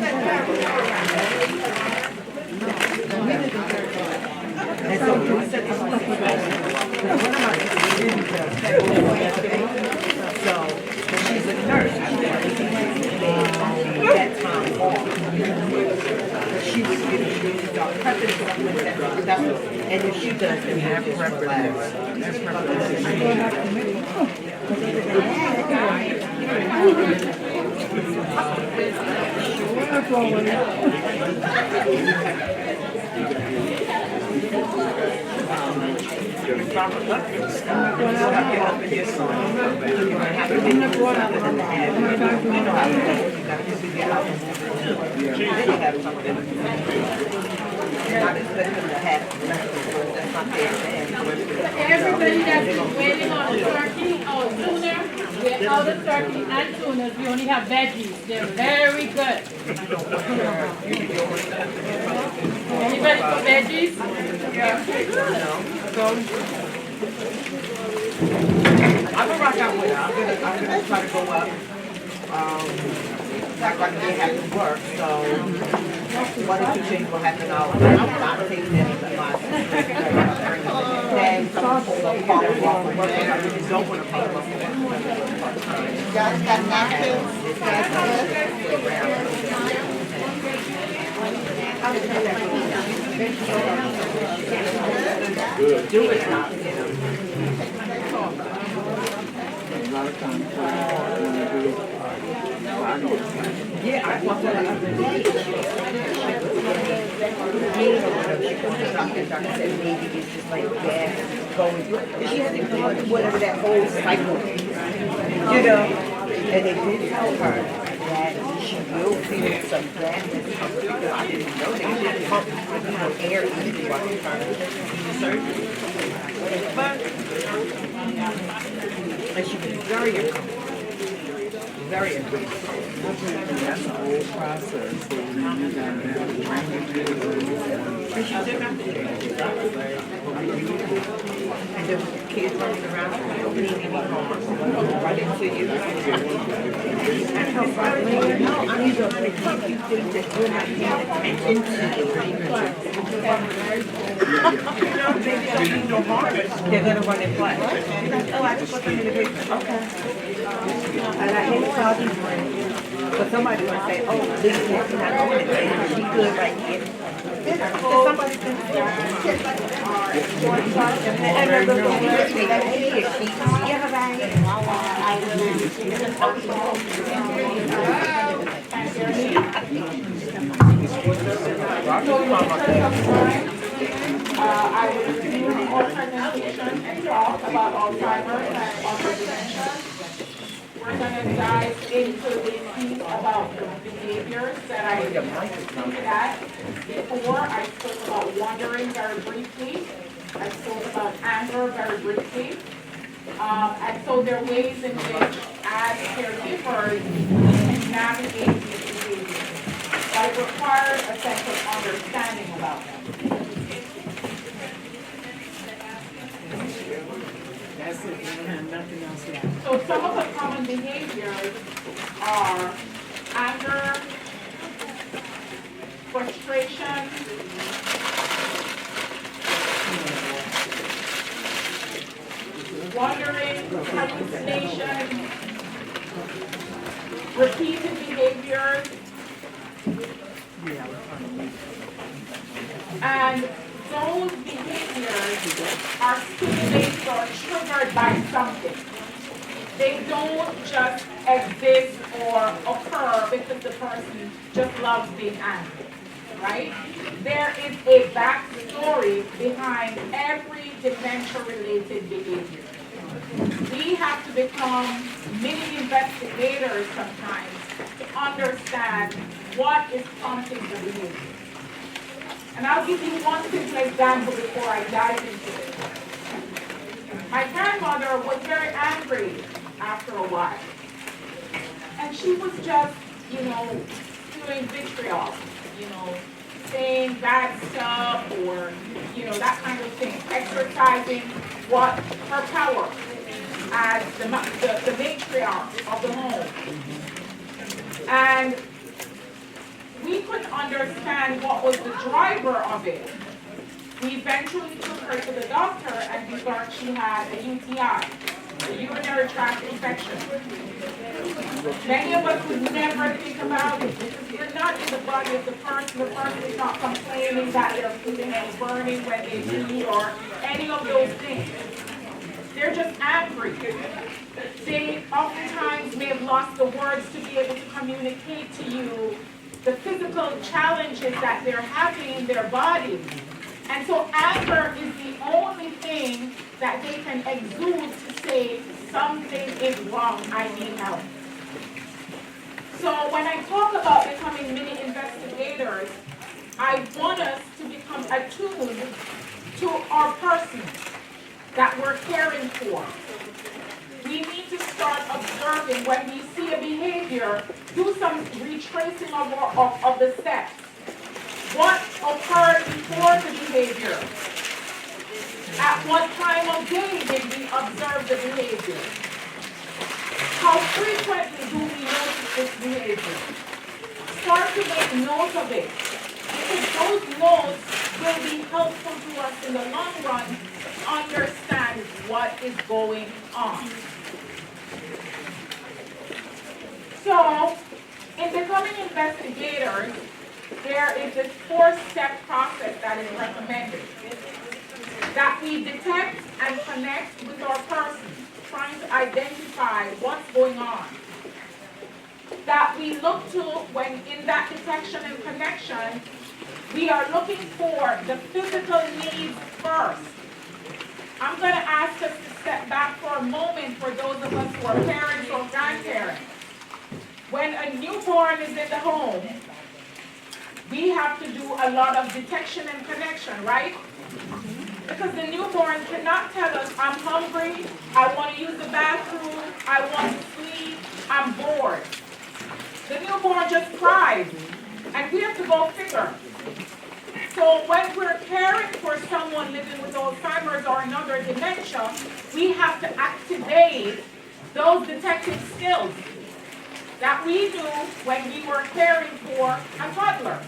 And so we said to myself, what am I doing? So she's a nurse. That time off. She was getting used to prepping. And if she does, then we have to relax. Everybody that's waiting on a turkey or tuna, we're out of turkey and tuna. We only have veggies. They're very good. Anybody for veggies? I'm gonna rock out with her. I'm gonna try to go up. Like right now, have to work, so one or two things will happen. I'll take them to my then some people will call and walk from work, and I really don't want to call them. You guys got napkins? Do it now. Yeah, I want that other day. Doctor said maybe it's just like that going through. Because she had to go through whatever that whole cycle, you know. And they did tell her that she will feel some badness because I didn't know they didn't pump air into her surgery. But and she was very uncomfortable. Very uncomfortable. That's a whole process. So you got to have and there was kids running around, opening any cars, right into you. No, I mean, the make you think that you're not paying attention to maybe don't do no harm. They're going to run and play. Oh, I just put them in the basement. Okay. And I hate causing friends. But somebody will say, oh, this is not going to be. She good right here. Somebody can say, and the little girl is here. She have a I will do our presentation and talk about Alzheimer's and dementia. We're going to dive into the piece about the behaviors that I looked at before. I spoke about wandering very briefly. I spoke about anger very briefly. And so there are ways in which, as caregivers, we can navigate these behaviors. But it requires a sense of understanding about them. That's it, nothing else yet. So some of the common behaviors are anger, frustration, wandering, hallucination, repeated behaviors, and those behaviors are stimulated or triggered by something. They don't just exist or occur because the person just loves being angry, right? There is a backstory behind every dementia-related behavior. We have to become mini investigators sometimes to understand what is prompting the behavior. And I'll give you one simple example before I dive into it. My grandmother was very angry after a while. And she was just, spewing vitriol, saying bad stuff or, that kind of thing, exercising what her power as the matriarch of the home. And we couldn't understand what was the driver of it. We eventually took her to the doctor and we learned she had a UTI, a urinary tract infection. Many of us would never think about it because we're not in the body of the person. The person is not complaining that they're feeling any burning when they pee or any of those things. They're just angry. They oftentimes may have lost the words to be able to communicate to you the physical challenges that they're having in their body. And so anger is the only thing that they can exude to say something is wrong, I need help. So when I talk about becoming mini investigators, I want us to become attuned to our person that we're caring for. We need to start observing when we see a behavior, do some retracing of the steps. What occurred before the behavior? At what time of day did we observe the behavior? How frequently do we notice this behavior? Start to make note of it, because those notes will be helpful to us in the long run to understand what is going on. So, in becoming investigators, there is this 4-step process that is recommended. That we detect and connect with our person, trying to identify what's going on. That we look to, when in that detection and connection, we are looking for the physical needs first. I'm going to ask us to step back for a moment for those of us who are parents or grandparents. When a newborn is in the home, we have to do a lot of detection and connection, right? Because the newborn cannot tell us, I'm hungry, I want to use the bathroom, I want to sleep, I'm bored. The newborn just cries, and we have to go figure. So when we're caring for someone living with Alzheimer's or another dementia, we have to activate those detective skills that we do when we were caring for a toddler.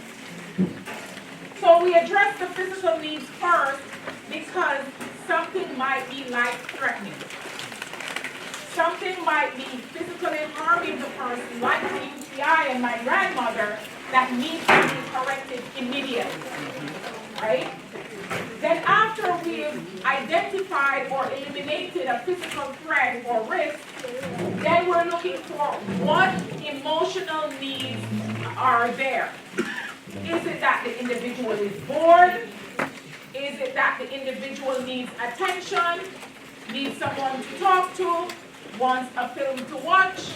So we address the physical needs first because something might be life-threatening. Something might be physically harming the person, like the UTI and my grandmother, that needs to be corrected immediately, right? Then after we've identified or eliminated a physical threat or risk, then we're looking for what emotional needs are there. Is it that the individual is bored? Is it that the individual needs attention, needs someone to talk to, wants a film to watch?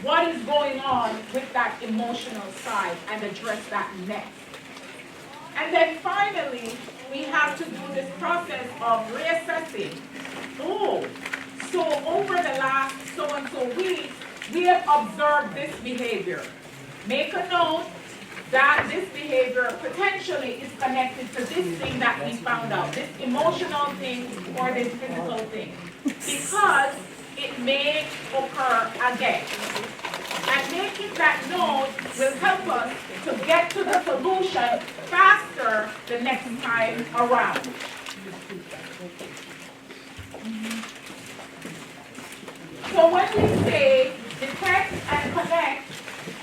What is going on with that emotional side, and address that next. And then finally, we have to do this process of reassessing. Oh, so over the last so-and-so weeks, we have observed this behavior. Make a note that this behavior potentially is connected to this thing that we found out, this emotional thing or this physical thing, because it may occur again. And making that note will help us to get to the solution faster the next time around. So when we say detect and connect,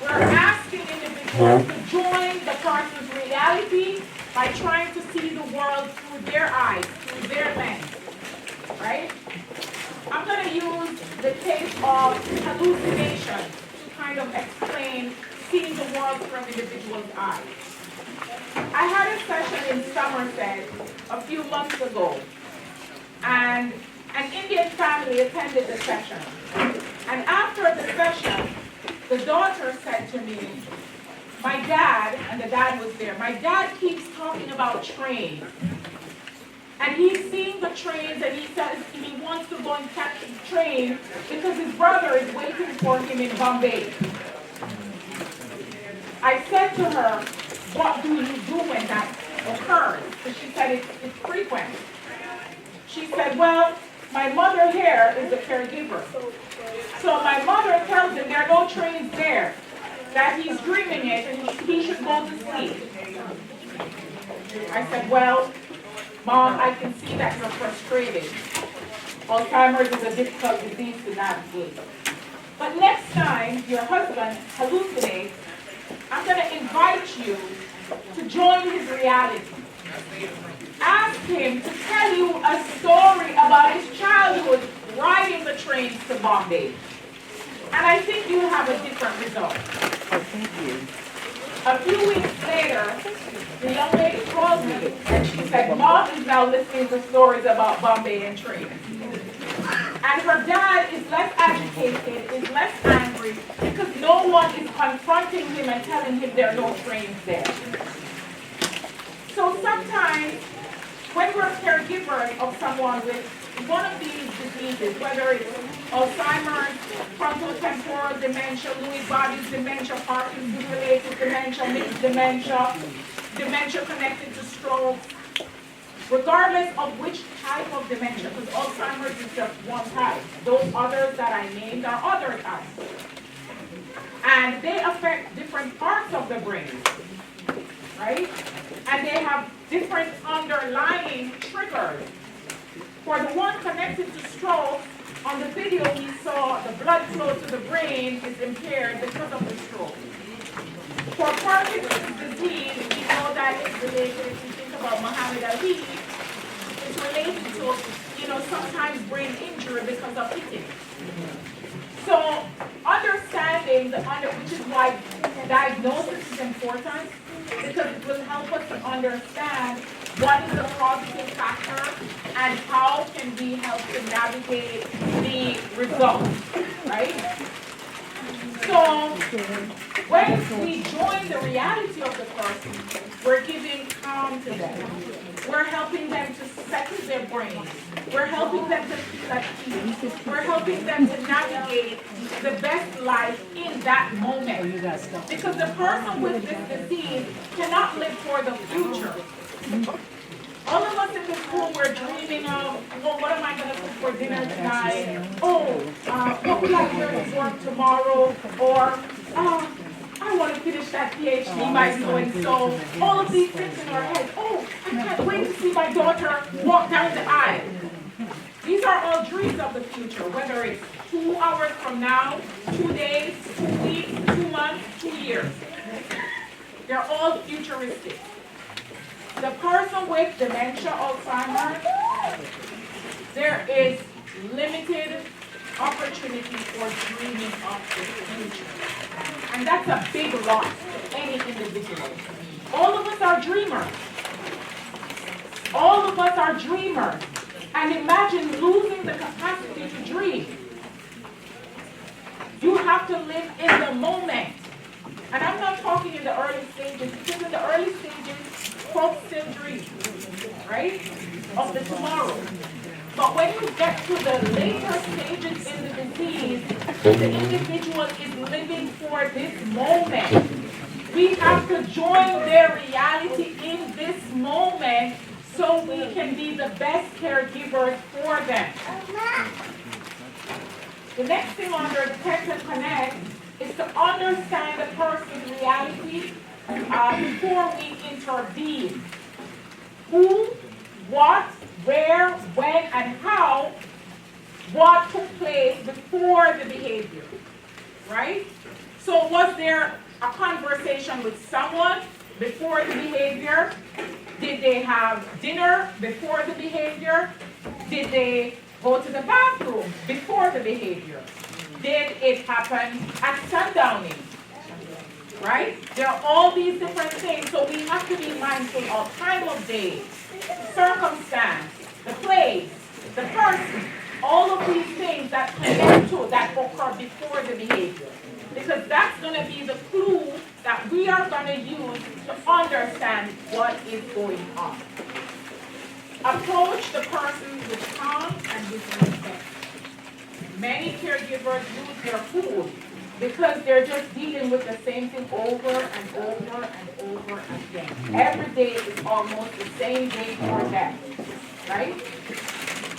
we're asking individuals to join the person's reality by trying to see the world through their eyes, through their lens, right? I'm going to use the case of hallucination to kind of explain seeing the world from an individual's eyes. I had a session in Somerset a few months ago, and an Indian family attended the session. And after the session, the daughter said to me, my dad, and the dad was there, my dad keeps talking about trains. And he's seeing the trains and he says he wants to go and catch the train because his brother is waiting for him in Bombay. I said to her, what do you do when that occurs? Because she said it's frequent. She said, well, my mother here is a caregiver. So my mother tells him there are no trains there, that he's dreaming it and he should go to sleep. I said, well, Mom, I can see that you're frustrated. Alzheimer's is a difficult disease to navigate. But next time your husband hallucinates, I'm going to invite you to join his reality. Ask him to tell you a story about his childhood riding the trains to Bombay. And I think you'll have a different result. Oh, thank you. A few weeks later, the young lady called me and she said, Mom is now listening to stories about Bombay and trains. And her dad is less agitated, is less angry, because no one is confronting him and telling him there are no trains there. So sometimes, when we're caregivers of someone with one of these diseases, whether it's Alzheimer's, frontotemporal dementia, Lewy bodies dementia, Parkinson's-related dementia, mixed dementia, dementia connected to stroke, regardless of which type of dementia, because Alzheimer's is just one type. Those others that I named are other types. And they affect different parts of the brain, right? And they have different underlying triggers. For the one connected to stroke, on the video we saw the blood flow to the brain is impaired because of the stroke. For Parkinson's disease, we know that it's related, if you think about Muhammad Ali, it's related to, sometimes brain injury because of hitting. So understanding which is why diagnosis is important, because it will help us to understand what is the causative factor and how can we help to navigate the results, right? So when we join the reality of the person, we're giving calm to them. We're helping them to settle their brains. We're helping them to feel at peace. We're helping them to navigate the best life in that moment. Because the person with this disease cannot live for the future. All of us in this room, we're dreaming of, oh, what am I going to cook for dinner tonight? Oh, what will I wear to work tomorrow? Or, I want to finish that PhD by so-and-so. All of these things in our head. Oh, I can't wait to see my daughter walk down the aisle. These are all dreams of the future, whether it's 2 hours from now, 2 days, 2 weeks, 2 months, 2 years. They're all futuristic. The person with dementia, Alzheimer, there is limited opportunity for dreaming of the future. And that's a big loss to any individual. All of us are dreamers. All of us are dreamers. And imagine losing the capacity to dream. You have to live in the moment. And I'm not talking in the early stages, because in the early stages, folks still dream, right, of the tomorrow. But when you get to the later stages in the disease, the individual is living for this moment. We have to join their reality in this moment so we can be the best caregivers for them. The next thing under Detect and Connect is to understand the person's reality before we intervene. Who, what, where, when, and how, what took place before the behavior, right? So was there a conversation with someone before the behavior? Did they have dinner before the behavior? Did they go to the bathroom before the behavior? Did it happen at sundowning? Right? There are all these different things, so we have to be mindful of time of day, circumstance, the place, the person, all of these things that connect to, that occur before the behavior. Because that's going to be the clue that we are going to use to understand what is going on. Approach the person with calm and with respect. Many caregivers lose their cool because they're just dealing with the same thing over and over and over again. Every day is almost the same day for them, right?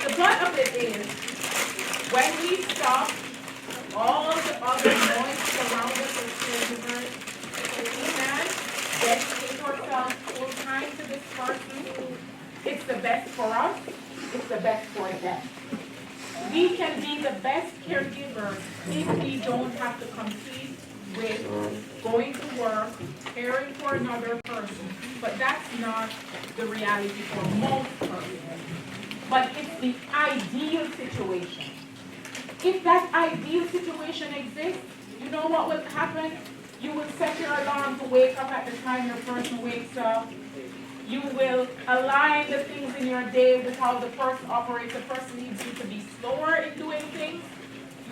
The butt of it is, when we stop all the other noise around us as caregivers, we can dedicate ourselves full time to this person. It's the best for us, it's the best for them. We can be the best caregivers if we don't have to compete with going to work, caring for another person. But that's not the reality for most persons. But it's the ideal situation. If that ideal situation exists, you know what will happen? You will set your alarm to wake up at the time your person wakes up. You will align the things in your day with how the person operates. The person needs you to be slower in doing things.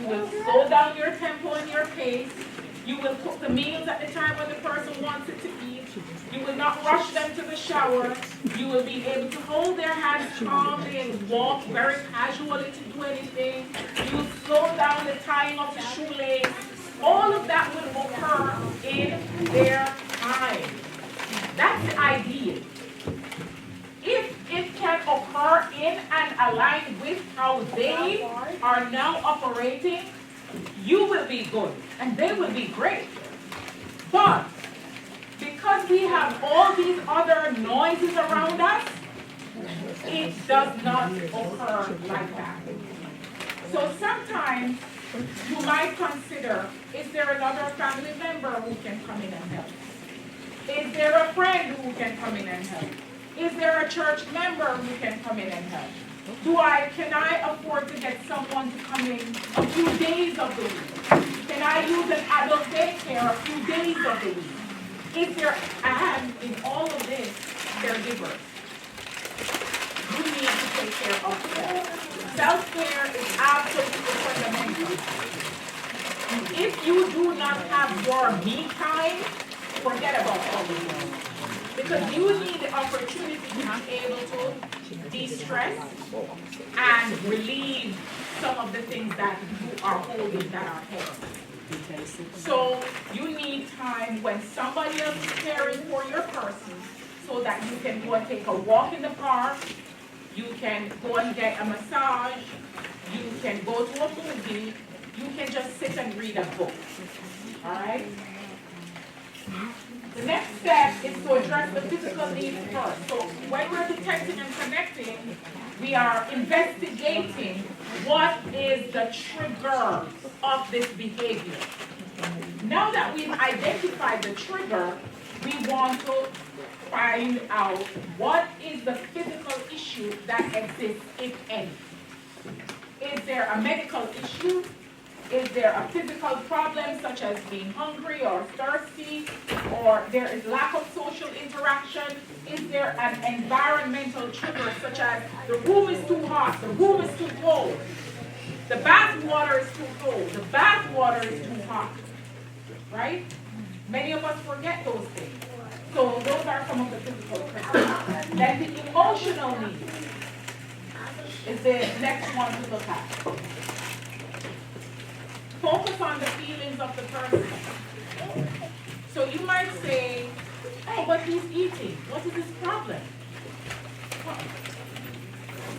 You will slow down your tempo and your pace. You will cook the meals at the time when the person wants it to eat. You will not rush them to the shower. You will be able to hold their hands calmly and walk very casually to do anything. You will slow down the tying of the shoelace. All of that will occur in their time. That's the ideal. If it can occur in and align with how they are now operating, you will be good and they will be great. But because we have all these other noises around us, it does not occur like that. So sometimes you might consider, is there another family member who can come in and help? Is there a friend who can come in and help? Is there a church member who can come in and help? Can I afford to get someone to come in a few days of the week? Can I use an adult daycare a few days of the week? Is there, and in all of this, caregivers, you need to take care of self. Self-care is absolutely fundamental. If you do not have your me time, forget about all the work. Because you need the opportunity to be able to de-stress and relieve some of the things that you are holding that are heavy. So you need time when somebody else is caring for your person so that you can go and take a walk in the park, you can go and get a massage, you can go to a movie, you can just sit and read a book. All right? The next step is to address the physical needs first. So when we're detecting and connecting, we are investigating what is the trigger of this behavior. Now that we've identified the trigger, we want to find out what is the physical issue that exists, if any. Is there a medical issue? Is there a physical problem such as being hungry or thirsty, or there is lack of social interaction? Is there an environmental trigger such as the room is too hot, the room is too cold, the bath water is too cold, the bath water is too hot, right? Many of us forget those things. So those are some of the physical triggers. Then the emotional needs is the next one to look at. Focus on the feelings of the person. So you might say, oh, but he's eating. What is his problem?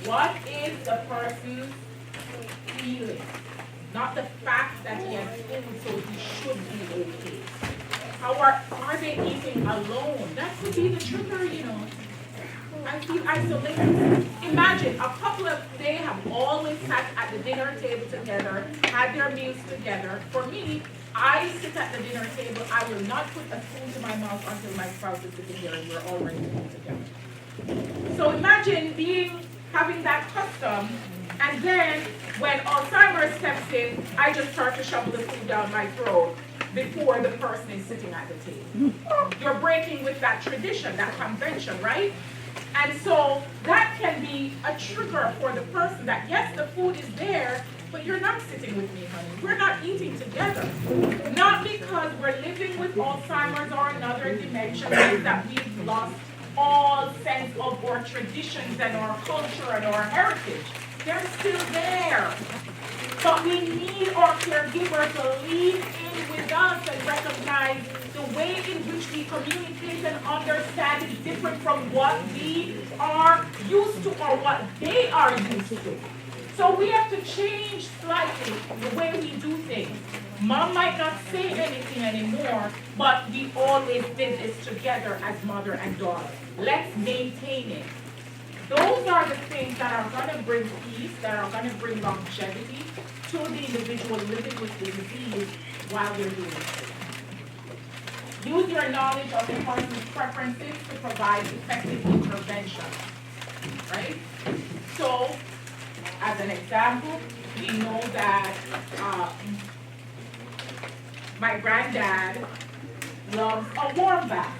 What is the person's feeling? Not the fact that he has food, so he should be okay. How are they eating alone? That could be the trigger, you know. I feel isolated. Imagine a couple of, they have always sat at the dinner table together, had their meals together. For me, I sit at the dinner table, I will not put a spoon to my mouth until my spouse is sitting there and we're already eating together. So imagine having that custom, and then when Alzheimer's steps in, I just start to shovel the food down my throat before the person is sitting at the table. You're breaking with that tradition, that convention, right? And so that can be a trigger for the person that, yes, the food is there, but you're not sitting with me, honey. We're not eating together. Not because we're living with Alzheimer's or another dementia, means that we've lost all sense of our traditions and our culture and our heritage. They're still there. But we need our caregiver to lean in with us and recognize the way in which we communicate and understand is different from what we are used to or what they are used to. So we have to change slightly the way we do things. Mom might not say anything anymore, but we always did this together as mother and daughter. Let's maintain it. Those are the things that are going to bring peace, that are going to bring longevity to the individual living with the disease while they're doing it. Use your knowledge of the person's preferences to provide effective intervention, right? So, as an example, we know that my granddad loves a warm bath.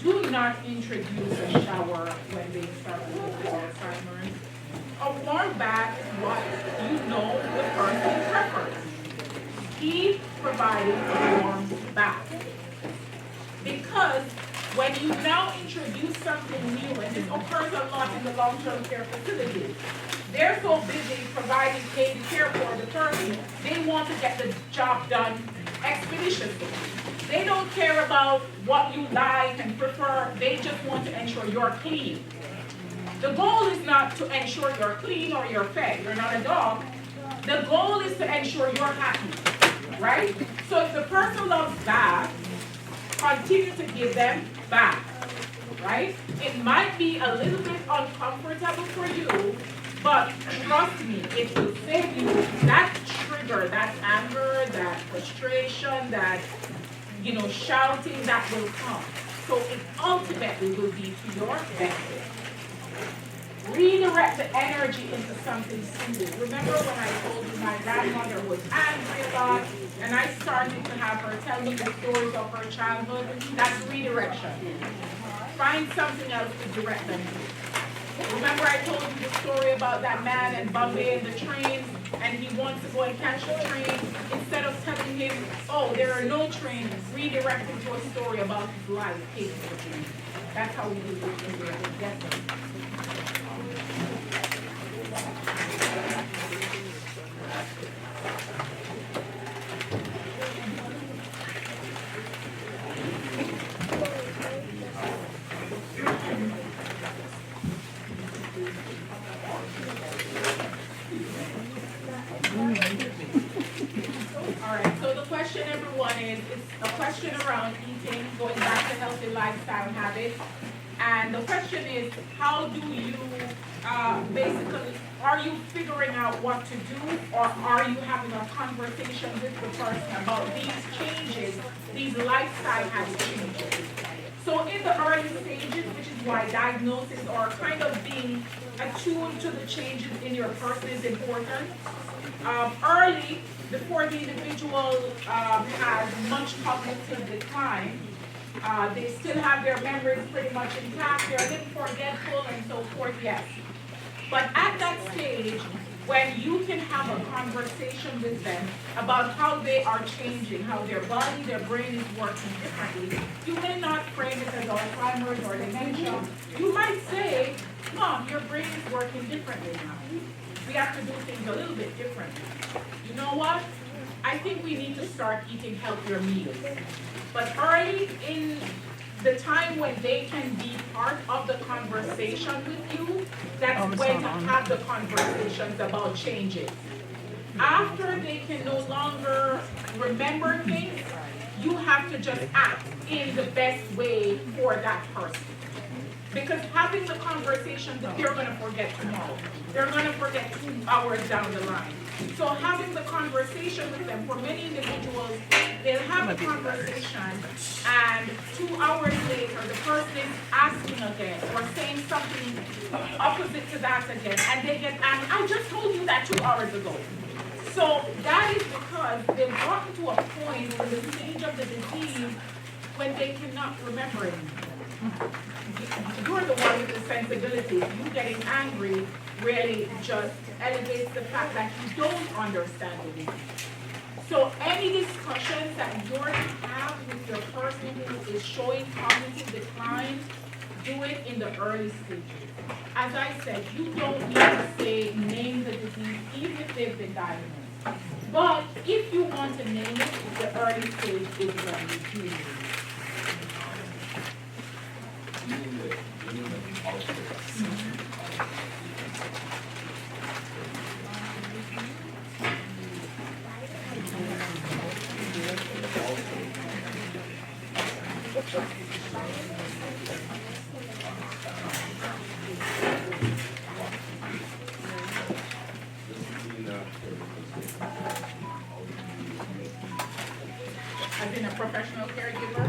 Do not introduce a shower when they start with Alzheimer's. A warm bath is what you know the person prefers. Keep providing a warm bath. Because when you now introduce something new, and this occurs a lot in the long-term care facilities, they're so busy providing paid care for the person, they want to get the job done expeditiously. They don't care about what you like and prefer, they just want to ensure you're clean. The goal is not to ensure you're clean or you're fed, you're not a dog. The goal is to ensure you're happy, right? So if the person loves baths, continue to give them baths, right? It might be a little bit uncomfortable for you, but trust me, it will save you that trigger, that anger, that frustration, that, shouting that will come. So it ultimately will be to your benefit. Redirect the energy into something simple. Remember when I told you my grandmother was angry a lot, and I started to have her tell me the stories of her childhood? That's redirection. Find something else to direct them to. Remember I told you the story about that man in Bombay and the trains, and he wants to go and catch the train. Instead of telling him, oh, there are no trains, redirect him to a story about his life taking the train. That's how we do it. Yes, sir. Around eating, going back to healthy lifestyle habits. And the question is, how do you basically, are you figuring out what to do, or are you having a conversation with the person about these changes, these lifestyle habit changes? So in the early stages, which is why diagnosis or kind of being attuned to the changes in your person is important. Early, before the individual has much cognitive decline, they still have their memories pretty much intact, they're a little forgetful and so forth, yes. But at that stage, when you can have a conversation with them about how they are changing, how their body, their brain is working differently, you may not frame it as Alzheimer's or dementia. You might say, Mom, your brain is working differently now. We have to do things a little bit differently. You know what? I think we need to start eating healthier meals. But early in the time when they can be part of the conversation with you, that's when to have the conversations about changes. After they can no longer remember things, you have to just act in the best way for that person. Because having the conversation that they're gonna forget tomorrow. They're gonna forget 2 hours down the line. So having the conversation with them, for many individuals, they'll have a conversation and 2 hours later, the person is asking again or saying something opposite to that again, and they get angry. I just told you that 2 hours ago. So that is because they've gotten to a point in the stage of the disease when they cannot remember it. You're the one with the sensibility. You getting angry really just elevates the fact that you don't understand the disease. So any discussions that you're to have with your person who is showing cognitive decline, do it in the early stages. As I said, you don't need to say name the disease even if they've been diagnosed. But if you want to name it, the early stage is when you do it. As in a professional caregiver?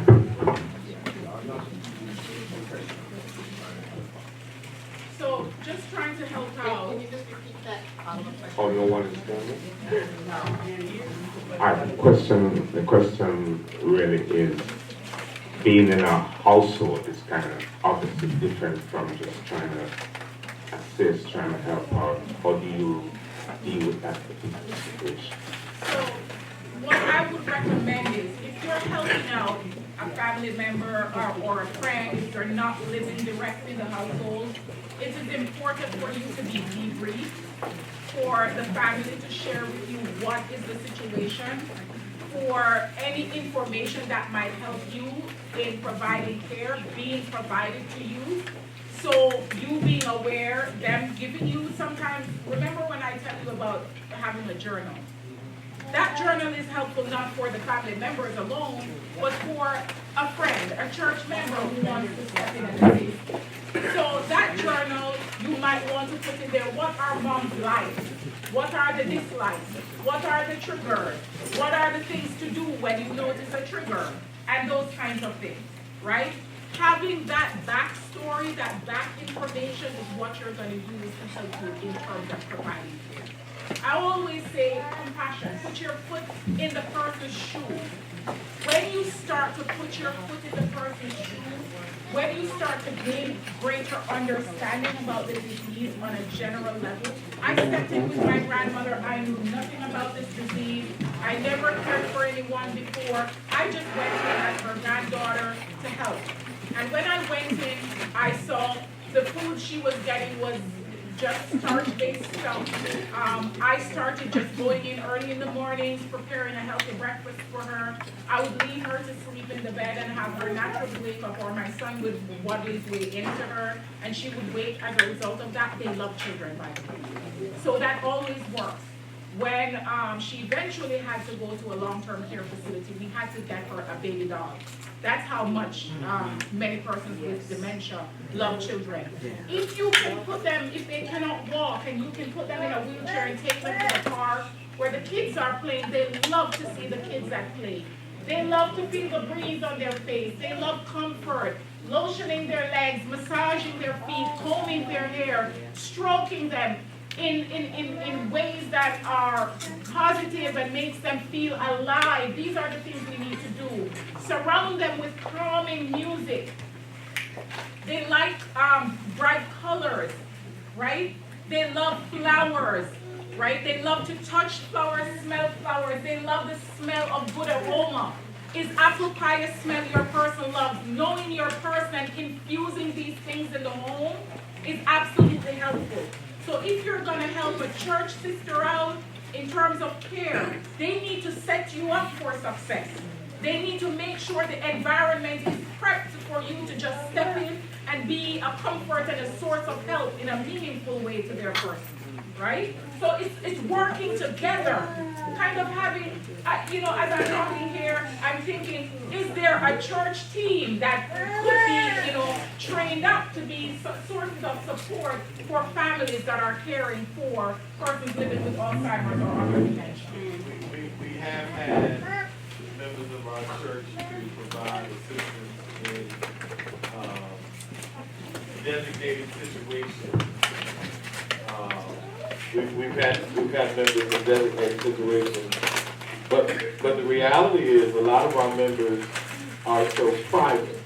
So just trying to help out. Can you just repeat that? Oh, no one is doing it? The question really is, being in a household is kind of obviously different from just trying to assist, trying to help out. How do you deal with that particular situation? So what I would recommend is if you're helping out a family member or a friend, if you're not living directly in the household, it is important for you to be debriefed, for the family to share with you what is the situation, for any information that might help you in providing care being provided to you. So you being aware, them giving you sometimes, remember when I tell you about having a journal? That journal is helpful not for the family members alone, but for a friend, a church member who wants to step in and assist. So that journal, you might want to put in there, what are mom's likes? What are the dislikes? What are the triggers? What are the things to do when you notice a trigger? And those kinds of things, right? Having that backstory, that back information is what you're going to use to help you in terms of providing care. I always say compassion. Put your foot in the person's shoes. When you start to put your foot in the person's shoes, when you start to gain greater understanding about the disease on a general level, I stepped in with my grandmother. I knew nothing about this disease. I never cared for anyone before. I just went in as her granddaughter to help. And when I went in, I saw the food she was getting was just starch-based stuff. I started just going in early in the mornings, preparing a healthy breakfast for her. I would leave her to sleep in the bed and have her naturally wake up, or my son would waddle his way into her, and she would wake as a result of that. They love children, by the way. So that always works. When she eventually had to go to a long-term care facility, we had to get her a baby dog. That's how much many persons with dementia love children. If you can put them, if they cannot walk, and you can put them in a wheelchair and take them to the park where the kids are playing, they love to see the kids that play. They love to feel the breeze on their face. They love comfort, lotioning their legs, massaging their feet, combing their hair, stroking them in ways that are positive and makes them feel alive. These are the things we need to do. Surround them with calming music. They like bright colors, right? They love flowers, right? They love to touch flowers, smell flowers. They love the smell of good aroma. Is apple pie a smell your person loves? Knowing your person and infusing these things in the home is absolutely helpful. So if you're going to help a church sister out in terms of care, they need to set you up for success. They need to make sure the environment is prepped for you to just step in and be a comfort and a source of help in a meaningful way to their person, right? So it's working together, kind of having, as I'm talking here, I'm thinking, is there a church team that could be, trained up to be sources of support for families that are caring for persons living with Alzheimer's or other dementia. We have had members of our church to provide assistance in designated situations. We've had members in designated situations, but the reality is a lot of our members are so private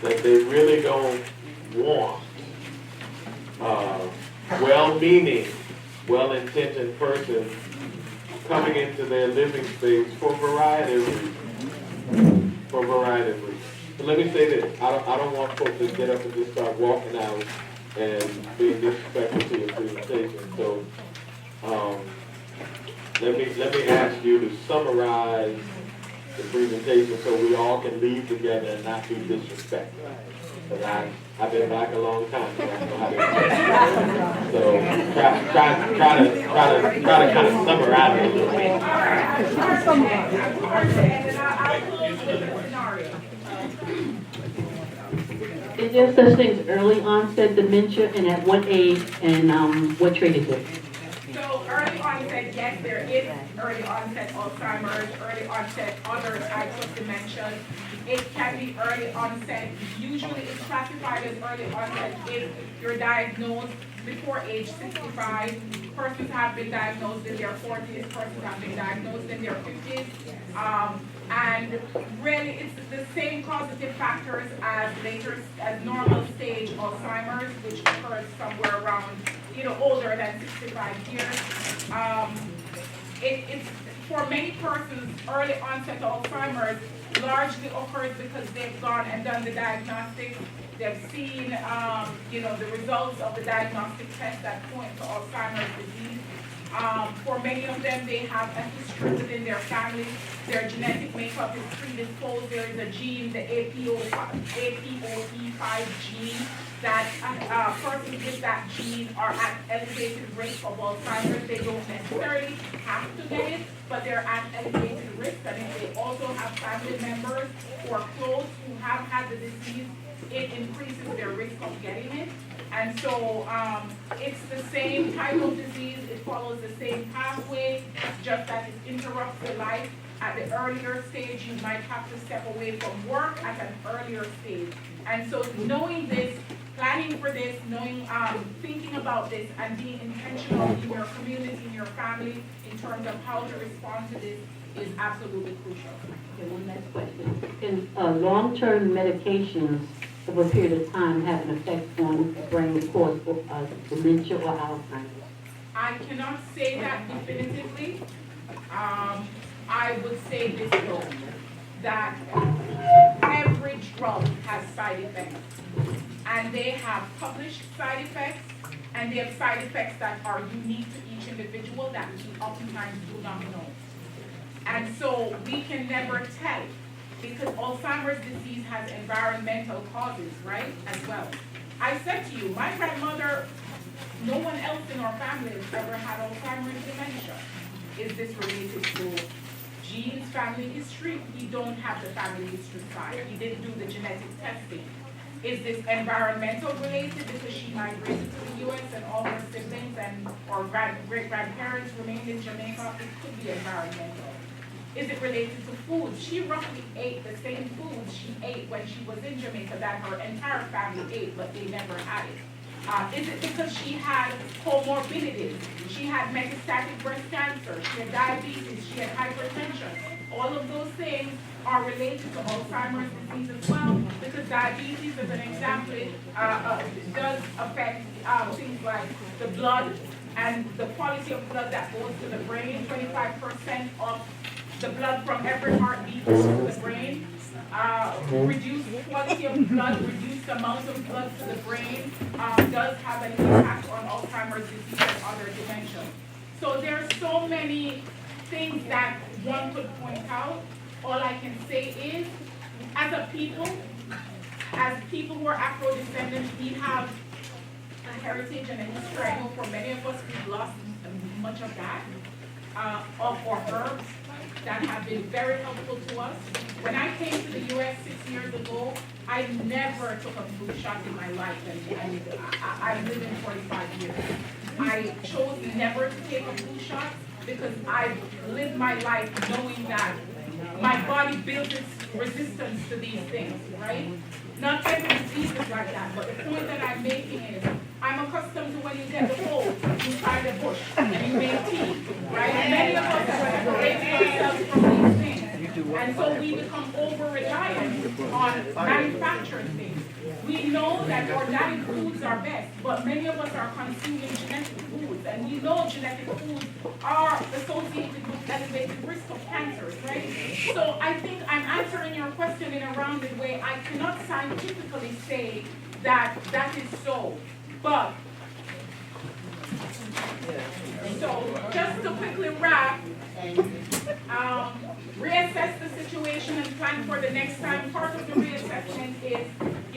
that they really don't want well-meaning, well-intentioned person coming into their living space for a variety of reasons. But let me say this, I don't want folks to get up and just start walking out and being disrespectful to your presentation. So let me ask you to summarize the presentation so we all can leave together and not be disrespectful. Because I've been back a long time, so I know how to. So try to kind of summarize it a little bit. Is there such thing as early onset dementia, and at what age, and what trait is it? So early onset, yes, there is early onset Alzheimer's, early onset other types of dementias. It can be early onset. Usually it's classified as early onset if you're diagnosed before age 65. Persons have been diagnosed in their 40s, persons have been diagnosed in their 50s. And really it's the same causative factors as normal stage Alzheimer's, which occurs somewhere around, older than 65 years. It's for many persons, early onset Alzheimer's largely occurs because they've gone and done the diagnostic. They've seen, the results of the diagnostic test that point to Alzheimer's disease. For many of them, they have a history within their family. Their genetic makeup is predisposed. There is a gene, the APOE5 gene, that persons with that gene are at elevated risk of Alzheimer's. They don't necessarily have to get it, but they're at elevated risk. And if they also have family members who are close who have had the disease, it increases their risk of getting it. And so it's the same type of disease, it follows the same pathway, just that it interrupts the life. At the earlier stage, you might have to step away from work at an earlier stage. And so knowing this, planning for this, knowing, thinking about this, and being intentional in your community, in your family, in terms of how to respond to this is absolutely crucial. Okay, one last question. Can long-term medications over a period of time have an effect on the brain cause of dementia or Alzheimer's? I cannot say that definitively. I would say this though, that every drug has side effects. And they have published side effects, and they have side effects that are unique to each individual that we oftentimes do not know. And so we can never tell, because Alzheimer's disease has environmental causes, right, as well. I said to you, my grandmother, no one else in our family has ever had Alzheimer's dementia. Is this related to genes, family history? We don't have the family history side. We didn't do the genetic testing. Is this environmental related because she migrated to the U.S. and all her siblings and or great-grandparents remained in Jamaica? It could be environmental. Is it related to food? She roughly ate the same food she ate when she was in Jamaica that her entire family ate, but they never had it. Is it because she had comorbidities? She had metastatic breast cancer, she had diabetes, she had hypertension. All of those things are related to Alzheimer's disease as well, because diabetes, as an example, does affect things like the blood and the quality of blood that goes to the brain. 25% of the blood from every heartbeat goes to the brain. Reduced quality of blood, reduced amount of blood to the brain does have an impact on Alzheimer's disease and other dementia. So there are so many things that one could point out. All I can say is, as a people who are Afro-descendants, we have a heritage and a history. I know for many of us, we've lost much of that, of our herbs. that have been very helpful to us. When I came to the US 6 years ago, I never took a flu shot in my life, and I've lived in 45 years. I chose never to take a flu shot because I've lived my life knowing that my body builds its resistance to these things, right? Not every disease is like that, but the point that I'm making is I'm accustomed to when you get the cold, you find a bush and you make tea, right? Many of us have separated ourselves from these things. And so we become over-reliant on manufactured things. We know that organic foods are best, but many of us are consuming genetic foods, and we know genetic foods are associated with elevated risk of cancers, right? So I think I'm answering your question in a rounded way. I cannot scientifically say that that is so, but so just to quickly wrap, reassess the situation and plan for the next time. Part of the reassessment is,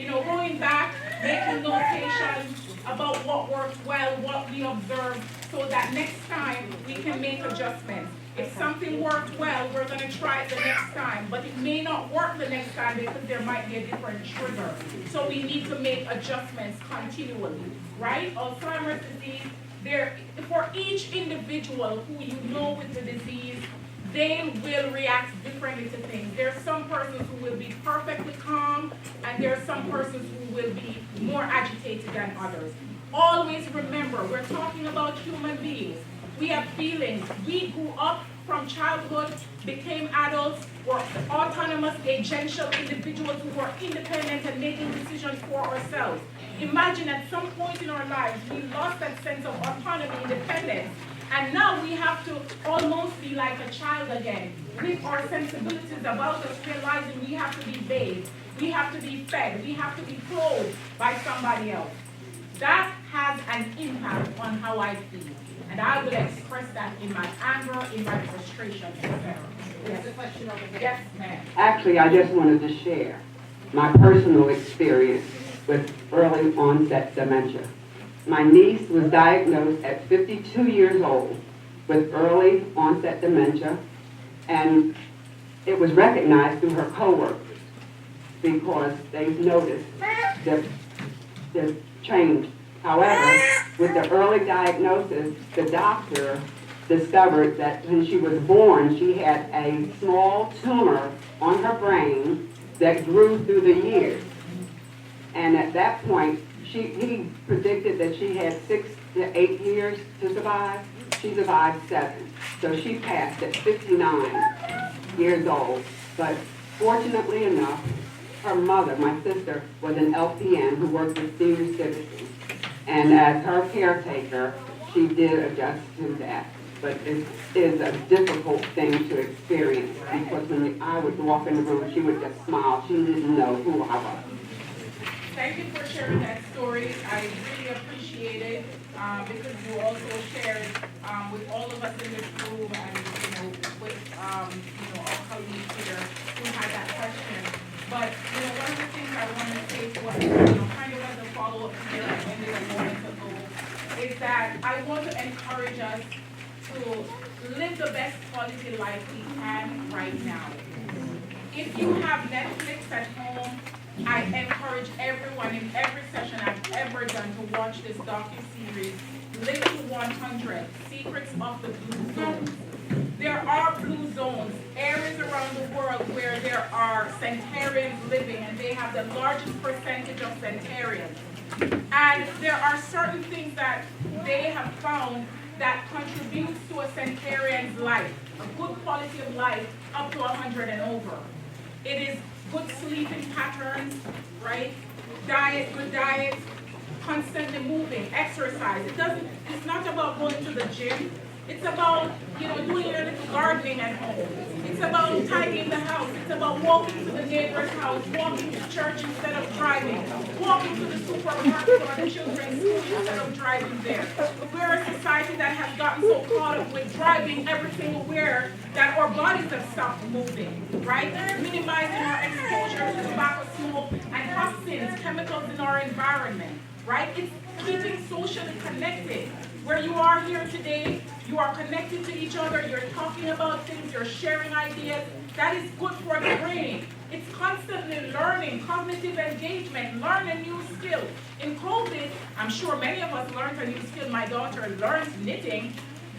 going back, making notations about what worked well, what we observed, so that next time we can make adjustments. If something worked well, we're going to try it the next time, but it may not work the next time because there might be a different trigger. So we need to make adjustments continually, right? Alzheimer's disease, for each individual who you know with the disease, they will react differently to things. There are some persons who will be perfectly calm, and there are some persons who will be more agitated than others. Always remember, we're talking about human beings. We have feelings. We grew up from childhood, became adults, were autonomous, agential individuals who were independent and making decisions for ourselves. Imagine at some point in our lives, we lost that sense of autonomy, independence, and now we have to almost be like a child again, with our sensibilities about us, realizing we have to be bathed, we have to be fed, we have to be clothed by somebody else. That has an impact on how I feel. And I will express that in my anger, in my frustration, etc. There's a question over there. Yes, ma'am. Actually, I just wanted to share my personal experience with early onset dementia. My niece was diagnosed at 52 years old with early onset dementia, and it was recognized through her coworkers because they noticed the change. However, with the early diagnosis, the doctor discovered that when she was born, she had a small tumor on her brain that grew through the years. And at that point, he predicted that she had 6 to 8 years to survive. She survived 7. So she passed at 59 years old. But fortunately enough, her mother, my sister, was an LPN who worked with senior citizens. And as her caretaker, she did adjust to that. But it is a difficult thing to experience because when I would walk in the room, she would just smile. She didn't know who I was. Thank you for sharing that story. I really appreciate it because you also shared with all of us in this room and with our colleagues here who had that question. But one of the things I want to say to us, kind of as a follow-up here, I ended a moment ago, is that I want to encourage us to live the best quality life we can right now. If you have Netflix at home, I encourage everyone in every session I've ever done to watch this docu-series, Live to 100, Secrets of the Blue Zones. There are blue zones, areas around the world where there are centenarians living, and they have the largest percentage of centenarians. And there are certain things that they have found that contributes to a centenarian's life, a good quality of life up to 100 and over. It is good sleeping patterns, right? Good diet, constantly moving, exercise. It's not about going to the gym. It's about, doing your little gardening at home. It's about tidying the house. It's about walking to the neighbor's house, walking to church instead of driving, walking to the supermarket or the children's school instead of driving there. We're a society that has gotten so caught up with driving everything aware that our bodies have stopped moving, right? Minimizing our exposure to tobacco smoke and toxins, chemicals in our environment, right? It's keeping socially connected. where you are here today. You are connected to each other, you're talking about things, you're sharing ideas. That is good for the brain. It's constantly learning, cognitive engagement, learn a new skill. In COVID, I'm sure many of us learned a new skill. My daughter learned knitting.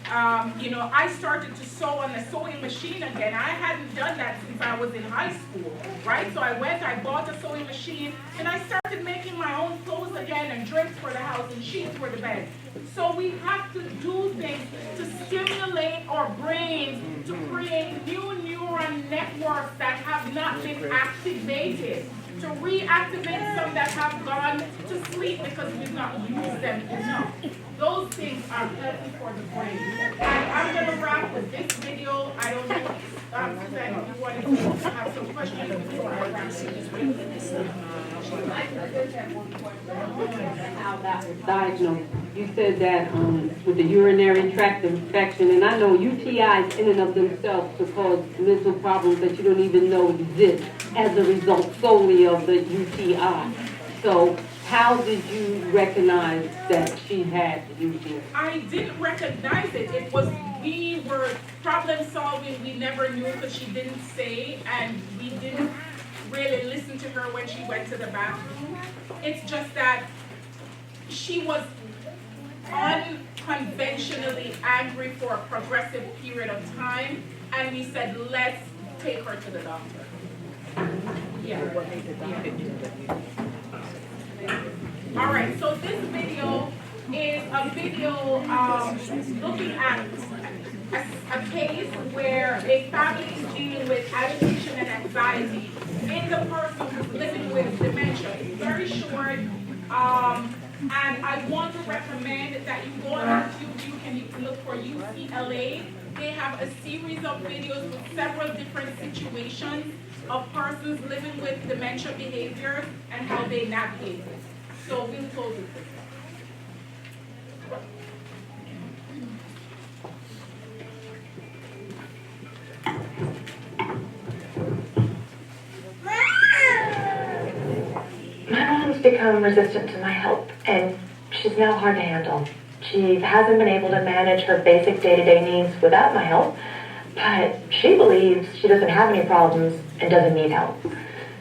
I started to sew on a sewing machine again. I hadn't done that since I was in high school, right? So I bought a sewing machine, and I started making my own clothes again, and drapes for the house, and sheets for the bed. So we have to do things to stimulate our brains, to create new neuron networks that have not been activated, to reactivate some that have gone to sleep because we've not used them enough. Those things are healthy for the brain. And I'm going to wrap with this video. I don't know, Suzanne, if you wanted to have some questions before I wrap this video. How that was diagnosed. You said that with the urinary tract infection, and I know UTIs in and of themselves to cause mental problems that you don't even know exist as a result solely of the UTI. So how did you recognize that she had the UTI? I didn't recognize it. We were problem solving. We never knew because she didn't say, and we didn't really listen to her when she went to the bathroom. It's just that she was unconventionally angry for a progressive period of time, and we said, let's take her to the doctor. Yeah. All right, so this video is a video looking at a case where a family is dealing with agitation and anxiety in the person who's living with dementia. It's very short, and I want to recommend that you go on YouTube, you can look for UCLA. They have a series of videos with several different situations of persons living with dementia behaviors and how they navigate it. So we'll close with this. My mom's become resistant to my help, and she's now hard to handle. She hasn't been able to manage her basic day-to-day needs without my help, but she believes she doesn't have any problems and doesn't need help.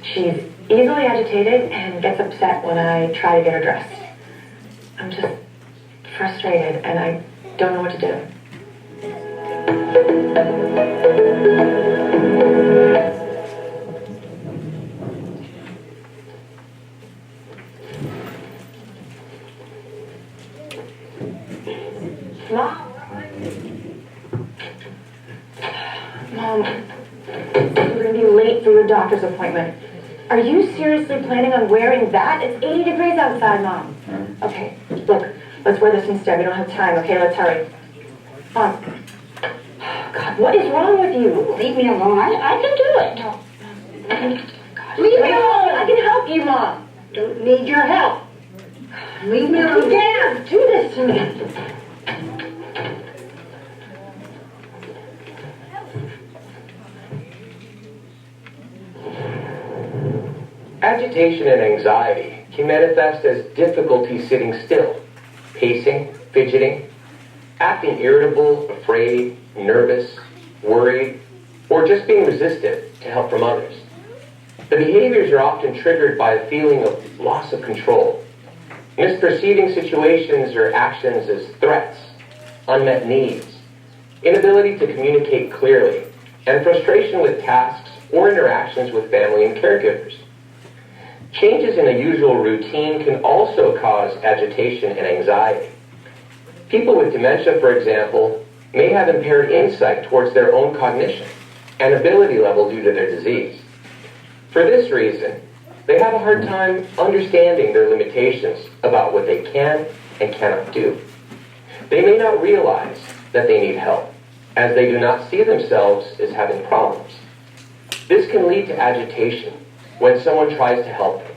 She's easily agitated and gets upset when I try to get her dressed. I'm just frustrated, and I don't know what to do. Mom, you're going to be late for your doctor's appointment. Are you seriously planning on wearing that? It's 80 degrees outside, Mom. Okay, look, let's wear this instead. We don't have time, okay? Let's hurry. Mom. God, what is wrong with you? Leave me alone. I can do it. No. God, leave me alone. I can help you, Mom. Don't need your help. Leave me alone. You can't do this to me. Agitation and anxiety can manifest as difficulty sitting still, pacing, fidgeting, acting irritable, afraid, nervous, worried, or just being resistant to help from others. The behaviors are often triggered by a feeling of loss of control, misperceiving situations or actions as threats, unmet needs, inability to communicate clearly, and frustration with tasks or interactions with family and caregivers. Changes in a usual routine can also cause agitation and anxiety. People with dementia, for example, may have impaired insight towards their own cognition and ability level due to their disease. For this reason, they have a hard time understanding their limitations about what they can and cannot do. They may not realize that they need help, as they do not see themselves as having problems. This can lead to agitation when someone tries to help them.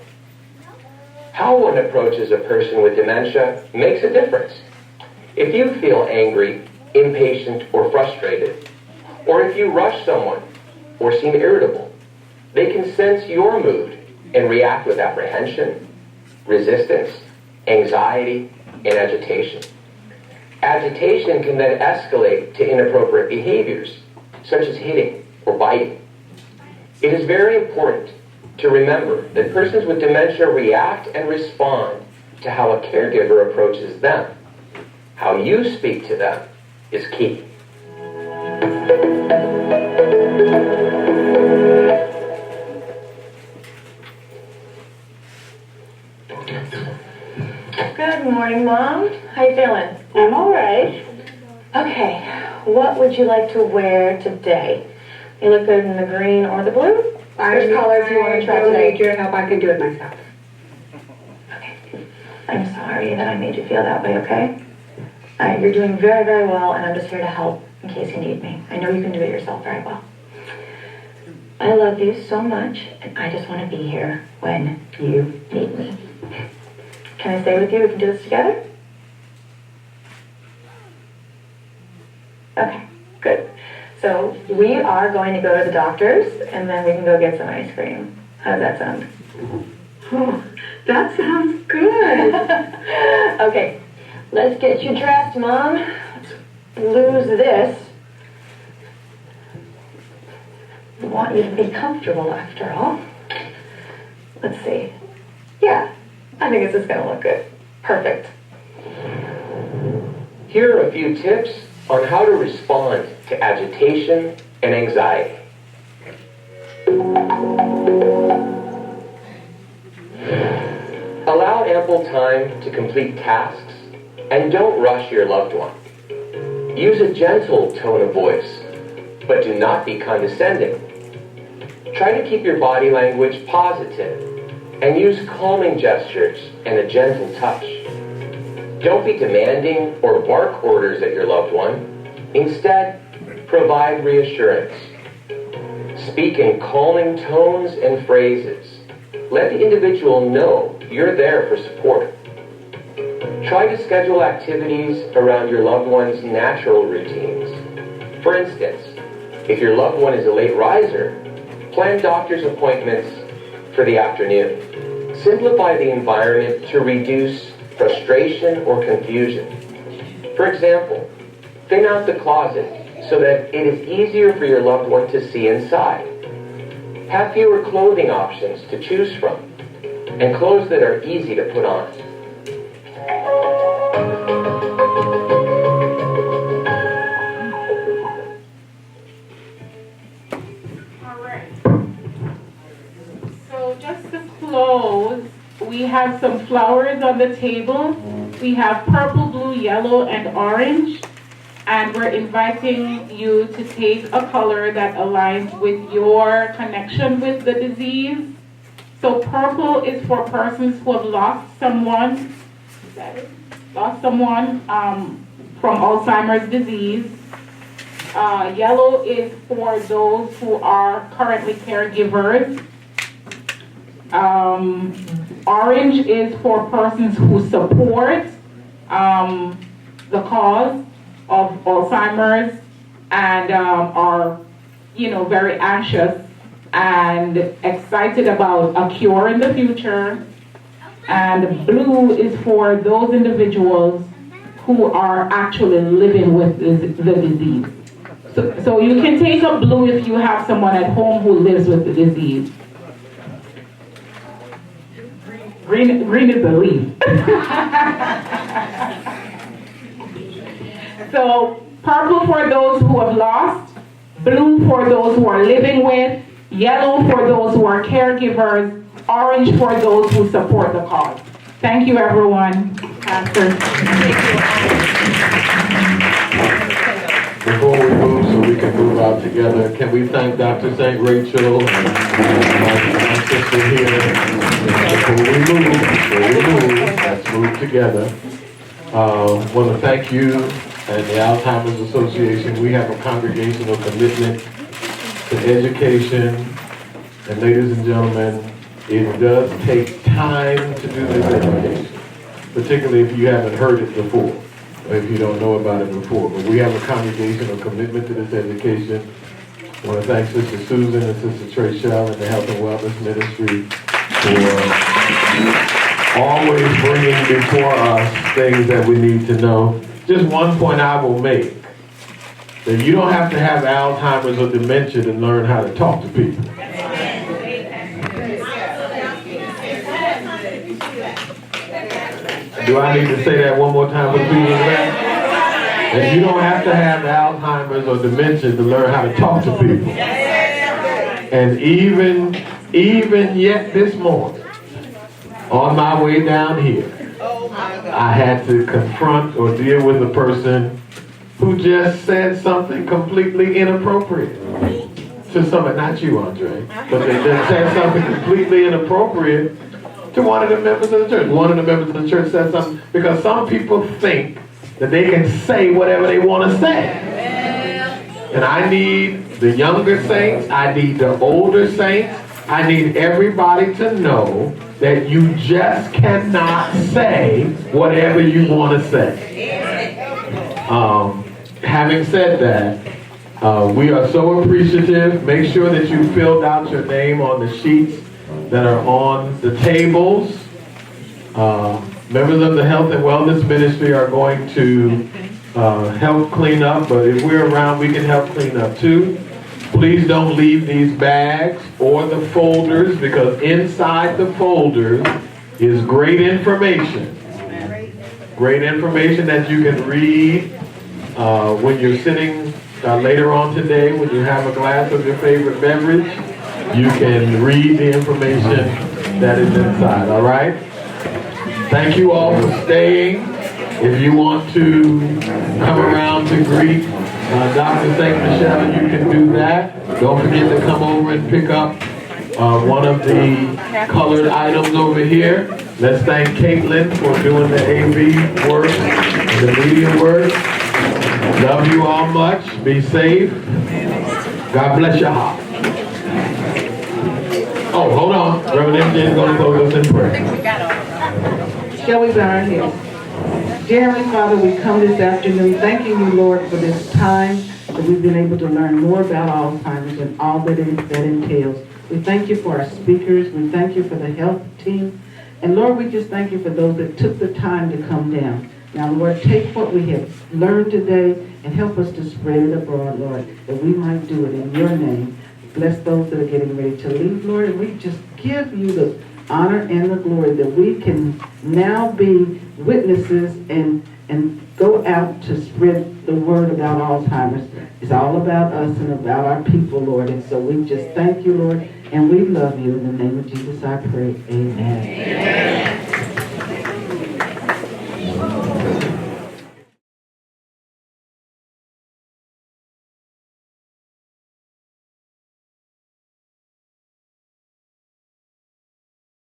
How one approaches a person with dementia makes a difference. If you feel angry, impatient, or frustrated, or if you rush someone or seem irritable, they can sense your mood and react with apprehension, resistance, anxiety, and agitation. Agitation can then escalate to inappropriate behaviors, such as hitting or biting. It is very important to remember that persons with dementia react and respond to how a caregiver approaches them. How you speak to them is key. Good morning, Mom. How you feeling? I'm all right. Okay, what would you like to wear today? You look good in the green or the blue? Which color do you want to try today? I don't need your help. I can do it myself. Okay. I'm sorry that I made you feel that way, okay? You're doing very, very well, and I'm just here to help in case you need me. I know you can do it yourself very well. I love you so much, and I just want to be here when you need me. Can I stay with you? We can do this together? Okay, good. So we are going to go to the doctor's, and then we can go get some ice cream. How does that sound? Oh, that sounds good. Okay, let's get you dressed, Mom. Let's lose this. I want you to be comfortable after all. Let's see. Yeah, I think this is going to look good. Perfect. Here are a few tips on how to respond to agitation and anxiety. Allow ample time to complete tasks and don't rush your loved one. Use a gentle tone of voice, but do not be condescending. Try to keep your body language positive and use calming gestures and a gentle touch. Don't be demanding or bark orders at your loved one. Instead, provide reassurance. Speak in calming tones and phrases. Let the individual know you're there for support. Try to schedule activities around your loved one's natural routines. For instance, if your loved one is a late riser, plan doctor's appointments for the afternoon. Simplify the environment to reduce frustration or confusion. For example, thin out the closet so that it is easier for your loved one to see inside. Have fewer clothing options to choose from, and clothes that are easy to put on. All right. So just to close, we have some flowers on the table. We have purple, blue, yellow, and orange. And we're inviting you to take a color that aligns with your connection with the disease. So purple is for persons who have lost someone, from Alzheimer's disease. Yellow is for those who are currently caregivers. Orange is for persons who support the cause of Alzheimer's and are, very anxious and excited about a cure in the future. And blue is for those individuals who are actually living with the disease. So you can take a blue if you have someone at home who lives with the disease. Green is a leaf. So purple for those who have lost, blue for those who are living with, yellow for those who are caregivers, orange for those who support the cause. Thank you, everyone. Pastor. Before we move, so we can move out together, can we thank Dr. St. Rachel and my sister here? Before we move, let's move together. Want to thank you and the Alzheimer's Association. We have a congregational commitment to education. And ladies and gentlemen, it does take time to do this education, particularly if you haven't heard it before, or if you don't know about it before. But we have a congregational commitment to this education. I want to thank Sister Susan and Sister Trachelle and the Health and Wellness Ministry for always bringing before us things that we need to know. just one point I will make. That you don't have to have Alzheimer's or dementia to learn how to talk to people. Do I need to say that one more time for the people in the back? And you don't have to have Alzheimer's or dementia to learn how to talk to people. And even yet this morning, on my way down here, I had to confront or deal with a person who just said something completely inappropriate to someone, not you, Andre, but they just said something completely inappropriate to one of the members of the church. One of the members of the church said something, because some people think that they can say whatever they want to say. And I need the younger saints, I need the older saints, I need everybody to know that you just cannot say whatever you want to say. Having said that, we are so appreciative. Make sure that you filled out your name on the sheets that are on the tables. Members of the Health and Wellness Ministry are going to help clean up, but if we're around, we can help clean up too. Please don't leave these bags or the folders, because inside the folders is great information. Great information that you can read when you're sitting later on today, when you have a glass of your favorite beverage. You can read the information that is inside, all right? Thank you all for staying. If you want to come around to greet Dr. St. Michelle, you can do that. Don't forget to come over and pick up one of the colored items over here. Let's thank Caitlin for doing the AV work and the media work. Love you all much. Be safe. God bless your heart. Oh, hold on. Reverend MJ is going to close us in prayer. Shall we bow our heads? Dear Heavenly Father, we come this afternoon thanking you, Lord, for this time that we've been able to learn more about Alzheimer's and all that entails. We thank you for our speakers. We thank you for the health team. And Lord, we just thank you for those that took the time to come down. Now, Lord, take what we have learned today and help us to spread it abroad, Lord, that we might do it in your name. Bless those that are getting ready to leave, Lord, and we just give you the honor and the glory that we can now be witnesses and go out to spread the word about Alzheimer's. It's all about us and about our people, Lord, and so we just thank you, Lord, and we love you. In the name of Jesus I pray, amen. Amen.